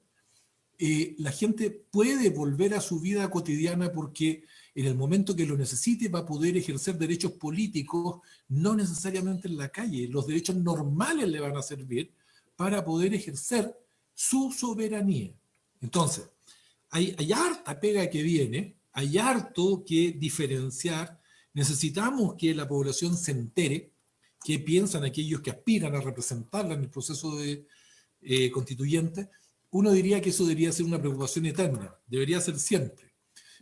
la gente puede volver a su vida cotidiana porque en el momento que lo necesite va a poder ejercer derechos políticos, no necesariamente en la calle. Los derechos normales le van a servir para poder ejercer su soberanía. Entonces, hay harta pega que viene, hay harto que diferenciar. Necesitamos que la población se entere qué piensan aquellos que aspiran a representarla en el proceso de constituyente. Uno diría que eso debería ser una preocupación eterna, debería ser siempre.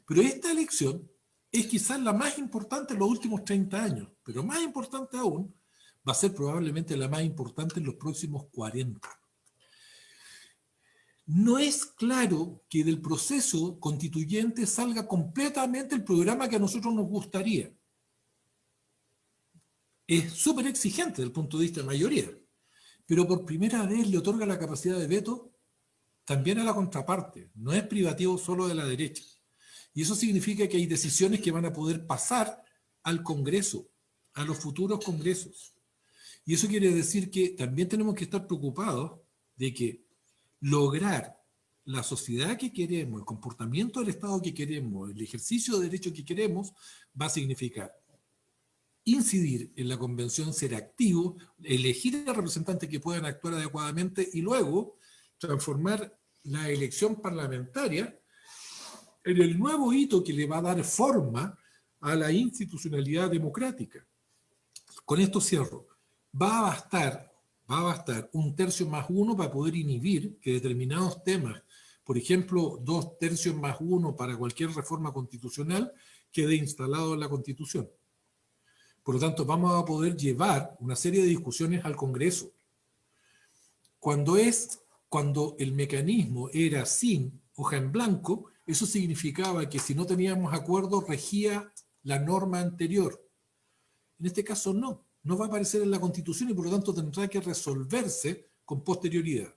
Pero esta elección es quizás la más importante en los últimos 30 años, pero más importante aún, va a ser probablemente la más importante en los próximos 40. No es claro que del proceso constituyente salga completamente el programa que a nosotros nos gustaría. Es súper exigente desde el punto de vista de mayoría, pero por primera vez le otorga la capacidad de veto también a la contraparte, no es privativo solo de la derecha. Y eso significa que hay decisiones que van a poder pasar al Congreso, a los futuros congresos. Y eso quiere decir que también tenemos que estar preocupados de que lograr la sociedad que queremos, el comportamiento del Estado que queremos, el ejercicio de derechos que queremos, va a significar incidir en la convención, ser activo, elegir a representantes que puedan actuar adecuadamente y luego transformar la elección parlamentaria en el nuevo hito que le va a dar forma a la institucionalidad democrática. Con esto cierro. Va a bastar 1/3 más 1 para poder inhibir que determinados temas, por ejemplo, 2/3 más 1 para cualquier reforma constitucional, quede instalado en la Constitución. Por lo tanto, vamos a poder llevar una serie de discusiones al Congreso. Cuando el mecanismo era sin hoja en blanco, eso significaba que si no teníamos acuerdo, regía la norma anterior. En este caso no va a aparecer en la Constitución y por lo tanto tendrá que resolverse con posterioridad.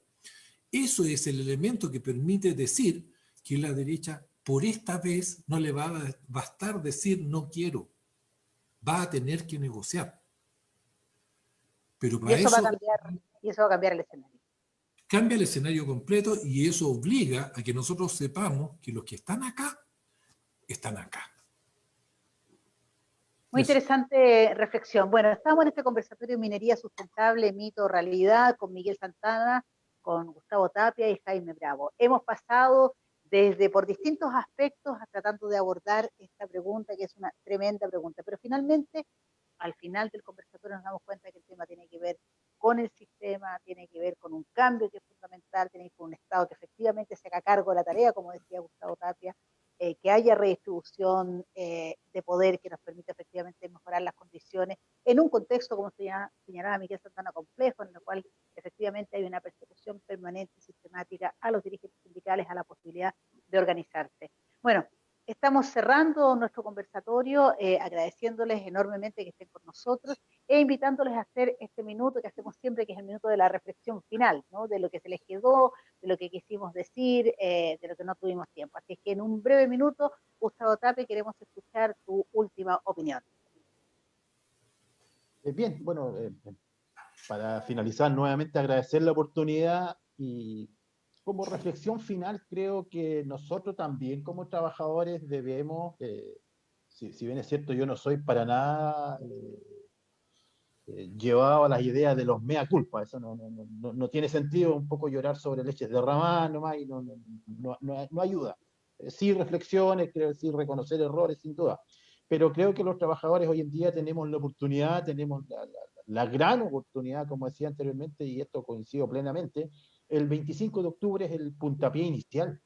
Eso es el elemento que permite decir que la derecha, por esta vez, no le va a bastar decir no quiero. Va a tener que negociar. Pero para y eso va a cambiar el escenario. Cambia el escenario completo y eso obliga a que nosotros sepamos que los que están acá, están acá. Muy interesante reflexión. Bueno, estamos en este conversatorio de minería sustentable, mito, realidad, con Miguel Santana, con Gustavo Tapia y Jaime Bravo. Hemos pasado por distintos aspectos tratando de abordar esta pregunta, que es una tremenda pregunta, pero finalmente, al final del conversatorio nos damos cuenta que el tema tiene que ver con el sistema, tiene que ver con un cambio que es fundamental, tiene que ver con un Estado que efectivamente se haga cargo de la tarea, como decía Gustavo Tapia, que haya redistribución de poder que nos permita efectivamente mejorar las condiciones en un contexto, como señalaba Miguel Santana, complejo, en el cual efectivamente hay una persecución permanente y sistemática a los dirigentes sindicales, a la posibilidad de organizarse. Bueno, estamos cerrando nuestro conversatorio, agradeciéndoles enormemente que estén con nosotros e invitándoles a hacer este minuto que hacemos siempre, que es el minuto de la reflexión final, ¿no? De lo que se les quedó, de lo que quisimos decir, de lo que no tuvimos tiempo. Así que en un breve minuto, Gustavo Tapia, queremos escuchar tu última opinión. Bien, bueno, para finalizar, nuevamente agradecer la oportunidad y como reflexión final, creo que nosotros también como trabajadores debemos, si bien es cierto, yo no soy para nada llevado a las ideas de los mea culpa, eso no tiene sentido, un poco llorar sobre leches derramadas nomás y no ayuda. Sí reflexiones, creo, sí reconocer errores, sin duda, pero creo que los trabajadores hoy en día tenemos la oportunidad, tenemos la gran oportunidad, como decía anteriormente, y esto coincido plenamente, el 25 de octubre es el puntapié inicial.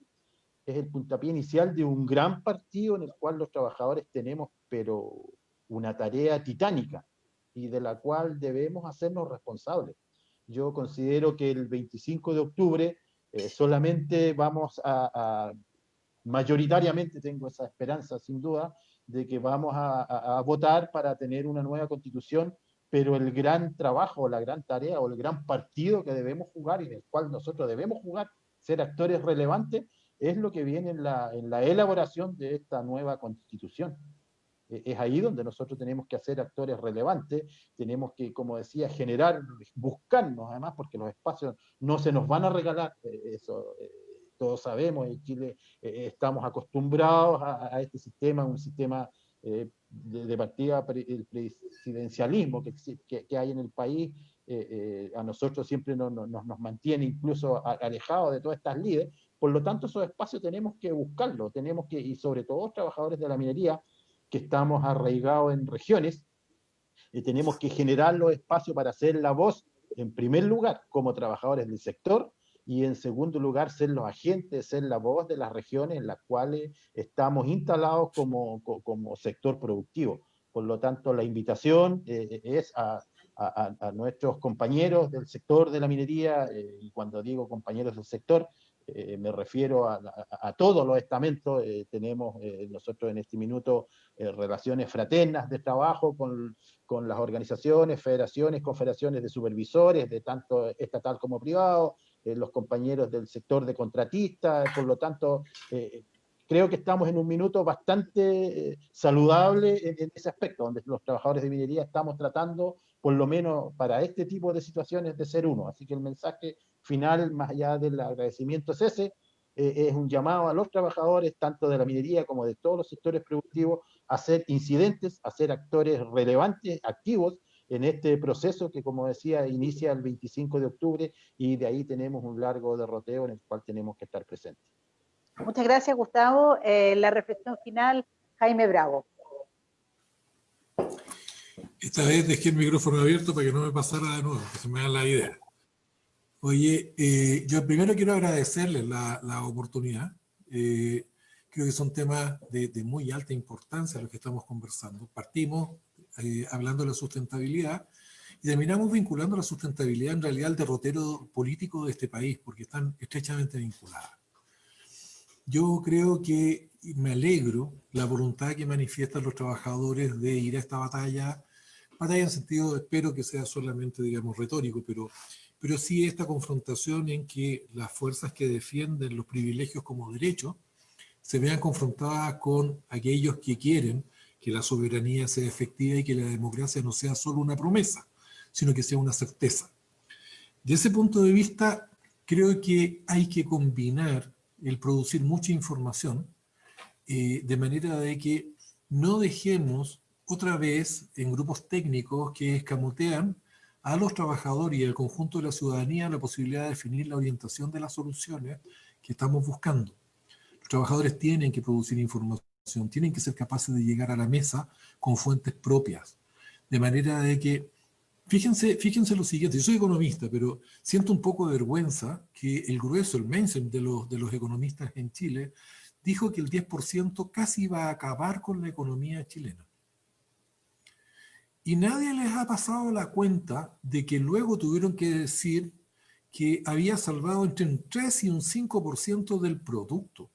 Es el puntapié inicial de un gran partido en el cual los trabajadores tenemos, pero una tarea titánica y de la cual debemos hacernos responsables. Yo considero que el 25 de octubre solamente vamos mayoritariamente tengo esa esperanza, sin duda, de que vamos a votar para tener una nueva constitución, pero el gran trabajo, la gran tarea o el gran partido que debemos jugar y del cual nosotros debemos jugar, ser actores relevantes, es lo que viene en la elaboración de esta nueva constitución. Es ahí donde nosotros tenemos que hacer actores relevantes, tenemos que, como decía, generar, buscarnos además, porque los espacios no se nos van a regalar, eso todos sabemos, en Chile estamos acostumbrados a este sistema, un sistema de partida, el presidencialismo que hay en el país, a nosotros siempre nos mantiene incluso alejados de todas estas líderes. Por lo tanto, esos espacios tenemos que buscarlos, y sobre todo trabajadores de la minería, que estamos arraigados en regiones, tenemos que generar los espacios para hacer la voz, en primer lugar, como trabajadores del sector, y en segundo lugar ser los agentes, ser la voz de las regiones en las cuales estamos instalados como sector productivo. Por lo tanto, la invitación es a nuestros compañeros del sector de la minería, y cuando digo compañeros del sector, me refiero a todos los estamentos. Tenemos nosotros en este minuto relaciones fraternas de trabajo con las organizaciones, federaciones, confederaciones de supervisores, de tanto estatal como privado, los compañeros del sector de contratistas. Por lo tanto, creo que estamos en un minuto bastante saludable en ese aspecto, donde los trabajadores de minería estamos tratando, por lo menos para este tipo de situaciones, de ser uno. Así que el mensaje final, más allá del agradecimiento, es ese. Es un llamado a los trabajadores, tanto de la minería como de todos los sectores productivos, a ser incidentes, a ser actores relevantes, activos, en este proceso que, como decía, inicia el 25 de octubre, y de ahí tenemos un largo derroteo en el cual tenemos que estar presentes. Muchas gracias, Gustavo. La reflexión final, Jaime Bravo. Esta vez dejé el micrófono abierto para que no me pasara de nuevo, que se me da la idea. Oye, yo primero quiero agradecerles la oportunidad. Creo que son temas de muy alta importancia los que estamos conversando. Partimos hablando de la sustentabilidad y terminamos vinculando la sustentabilidad en realidad al derrotero político de este país, porque están estrechamente vinculadas. Yo creo que me alegro la voluntad que manifiestan los trabajadores de ir a esta batalla en sentido, espero que sea solamente, digamos, retórico, pero sí esta confrontación en que las fuerzas que defienden los privilegios como derechos se vean confrontadas con aquellos que quieren que la soberanía sea efectiva y que la democracia no sea solo una promesa, sino que sea una certeza. De ese punto de vista, creo que hay que combinar el producir mucha información de manera de que no dejemos otra vez en grupos técnicos que escamotean a los trabajadores y al conjunto de la ciudadanía la posibilidad de definir la orientación de las soluciones que estamos buscando. Los trabajadores tienen que producir información, tienen que ser capaces de llegar a la mesa con fuentes propias, de manera de que, fíjense lo siguiente, yo soy economista, pero siento un poco de vergüenza que el grueso, el mainstream de los economistas en Chile, dijo que el 10% casi iba a acabar con la economía chilena. Y nadie les ha pasado la cuenta de que luego tuvieron que decir que había salvado entre un 3 y un 5% del producto.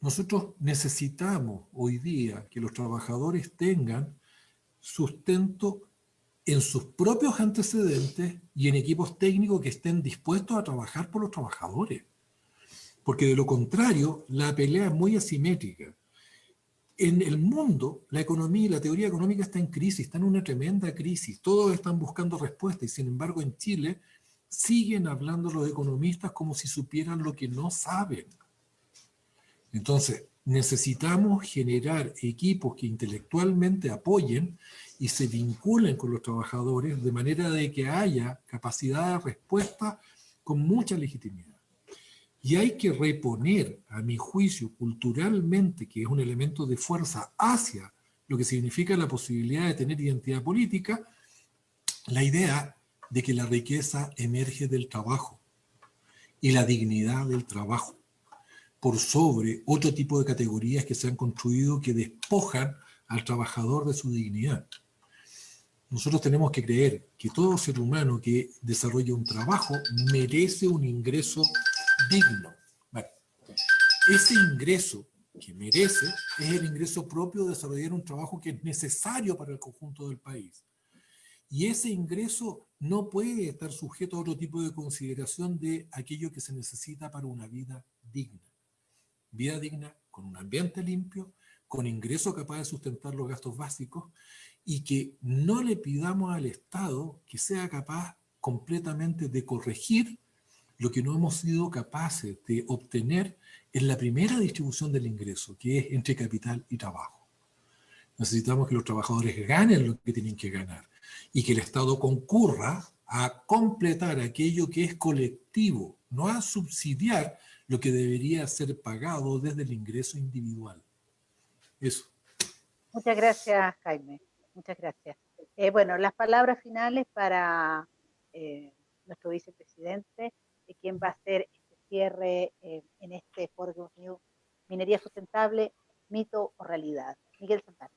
Nosotros necesitamos hoy día que los trabajadores tengan sustento en sus propios antecedentes y en equipos técnicos que estén dispuestos a trabajar por los trabajadores. Porque de lo contrario, la pelea es muy asimétrica. En el mundo, la economía y la teoría económica está en crisis, está en una tremenda crisis. Todos están buscando respuestas y, sin embargo, en Chile siguen hablando los economistas como si supieran lo que no saben. Entonces, necesitamos generar equipos que intelectualmente apoyen y se vinculen con los trabajadores de manera de que haya capacidad de respuesta con mucha legitimidad. Y hay que reponer, a mi juicio, culturalmente, que es un elemento de fuerza hacia lo que significa la posibilidad de tener identidad política, la idea de que la riqueza emerge del trabajo y la dignidad del trabajo, por sobre otro tipo de categorías que se han construido que despojan al trabajador de su dignidad. Nosotros tenemos que creer que todo ser humano que desarrolla un trabajo merece un ingreso digno. Bueno, ese ingreso que merece es el ingreso propio de desarrollar un trabajo que es necesario para el conjunto del país. Y ese ingreso no puede estar sujeto a otro tipo de consideración de aquello que se necesita para una vida digna. Vida digna con un ambiente limpio, con ingresos capaz de sustentar los gastos básicos, y que no le pidamos al Estado que sea capaz completamente de corregir lo que no hemos sido capaces de obtener en la primera distribución del ingreso, que es entre capital y trabajo. Necesitamos que los trabajadores ganen lo que tienen que ganar y que el Estado concurra a completar aquello que es colectivo, no a subsidiar lo que debería ser pagado desde el ingreso individual. Eso. Muchas gracias, Jaime. Muchas gracias. Bueno, las palabras finales para nuestro vicepresidente, de quién va a ser este cierre en este foro que hemos tenido, minería sustentable, mito o realidad. Miguel Santana.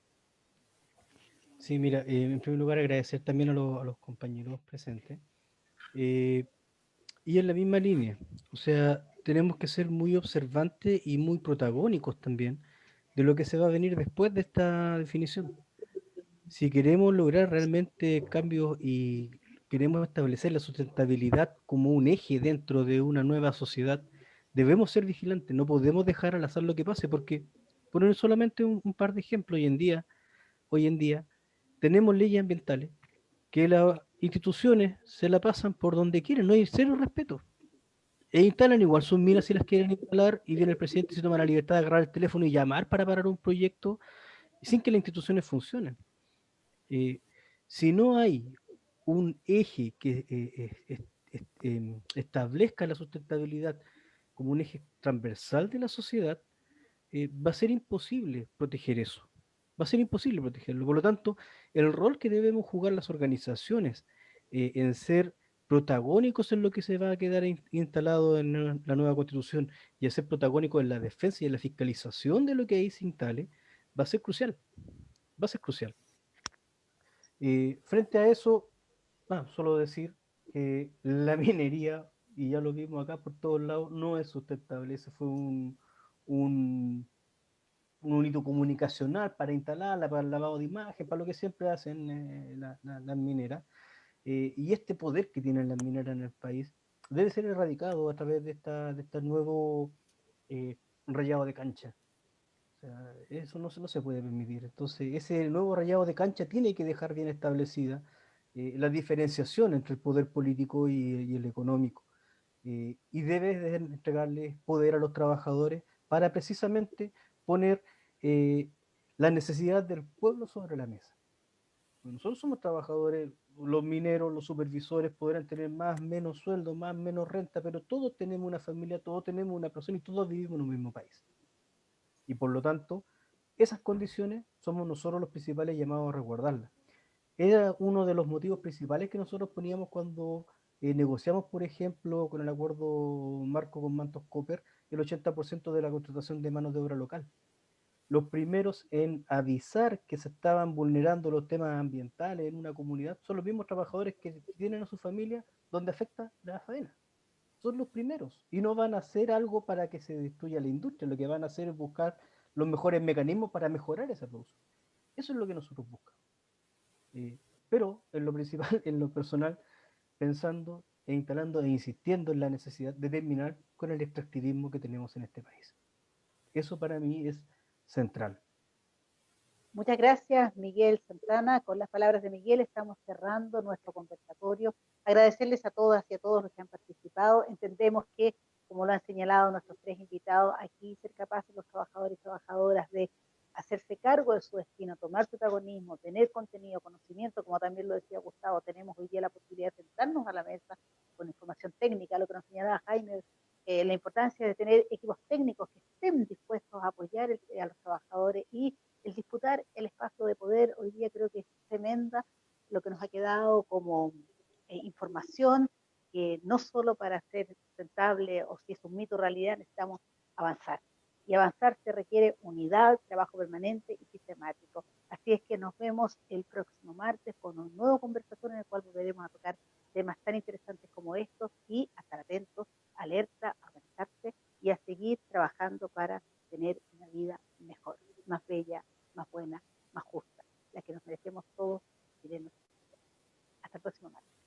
Sí, mira, en primer lugar agradecer también a los compañeros presentes. Y en la misma línea, o sea, tenemos que ser muy observantes y muy protagónicos también de lo que se va a venir después de esta definición. Si queremos lograr realmente cambios y queremos establecer la sustentabilidad como un eje dentro de una nueva sociedad, debemos ser vigilantes, no podemos dejar al azar lo que pase, porque poner solamente un par de ejemplos, hoy en día tenemos leyes ambientales que las instituciones se la pasan por donde quieren, no hay cero respeto. E instalan igual sus minas si las quieren instalar y viene el presidente y se toma la libertad de agarrar el teléfono y llamar para parar un proyecto sin que las instituciones funcionen. Eh, si no hay un eje que establezca la sustentabilidad como un eje transversal de la sociedad, va a ser imposible proteger eso. Va a ser imposible protegerlo. Por lo tanto, el rol que debemos jugar las organizaciones en ser protagónicos en lo que se va a quedar instalado en la nueva constitución y a ser protagónicos en la defensa y en la fiscalización de lo que ahí se instale, va a ser crucial. Va a ser crucial. Frente a eso, solo decir que la minería, y ya lo vimos acá por todos lados, no es sustentable. Ese fue un, un hito comunicacional para instalarla, para el lavado de imagen, para lo que siempre hacen las mineras. Y este poder que tienen las mineras en el país debe ser erradicado a través de este nuevo eh, rayado de cancha. O sea, eso no se puede permitir. Entonces, ese nuevo rayado de cancha tiene que dejar bien establecida la diferenciación entre el poder político y el económico. Y debe de entregarle poder a los trabajadores para precisamente poner eh, la necesidad del pueblo sobre la mesa. Nosotros somos trabajadores, los mineros, los supervisores podrán tener más, menos sueldo, más, menos renta, pero todos tenemos una familia, todos tenemos una persona y todos vivimos en un mismo país. Y por lo tanto, esas condiciones somos nosotros los principales llamados a resguardarlas. Era uno de los motivos principales que nosotros poníamos cuando negociamos, por ejemplo, con el acuerdo marco con Mantos Copper, el 80% de la contratación de mano de obra local. Los primeros en avisar que se estaban vulnerando los temas ambientales en una comunidad son los mismos trabajadores que tienen a su familia donde afecta la faena. Son los primeros y no van a hacer algo para que se destruya la industria, lo que van a hacer es buscar los mejores mecanismos para mejorar esa producción. Eso es lo que nosotros buscamos. Eh, pero en lo principal, en lo personal, pensando e instalando e insistiendo en la necesidad de terminar con el extractivismo que tenemos en este país. Eso para mí es central. Muchas gracias, Miguel Santana. Con las palabras de Miguel estamos cerrando nuestro conversatorio. Agradecerles a todas y a todos los que han participado. Entendemos que, como lo han señalado nuestros tres invitados, aquí ser capaces los trabajadores y trabajadoras de hacerse cargo de su destino, tomar protagonismo, tener contenido, conocimiento, como también lo decía Gustavo, tenemos hoy día la posibilidad de sentarnos a la mesa con información técnica, lo que nos señalaba Jaime, la importancia de tener equipos técnicos que estén dispuestos a apoyar a los trabajadores y el disputar el espacio de poder hoy día creo que es tremenda lo que nos ha quedado como información, que no solo para ser sustentable o si es un mito o realidad necesitamos avanzar. Y avanzar se requiere unidad, trabajo permanente y sistemático. Así es que nos vemos el próximo martes con un nuevo conversatorio en el cual volveremos a tocar temas tan interesantes como estos y a estar atentos, alerta, a organizarse y a seguir trabajando para tener una vida mejor, más bella, más buena, más justa, la que nos merecemos todos chilenos. Hasta el próximo martes.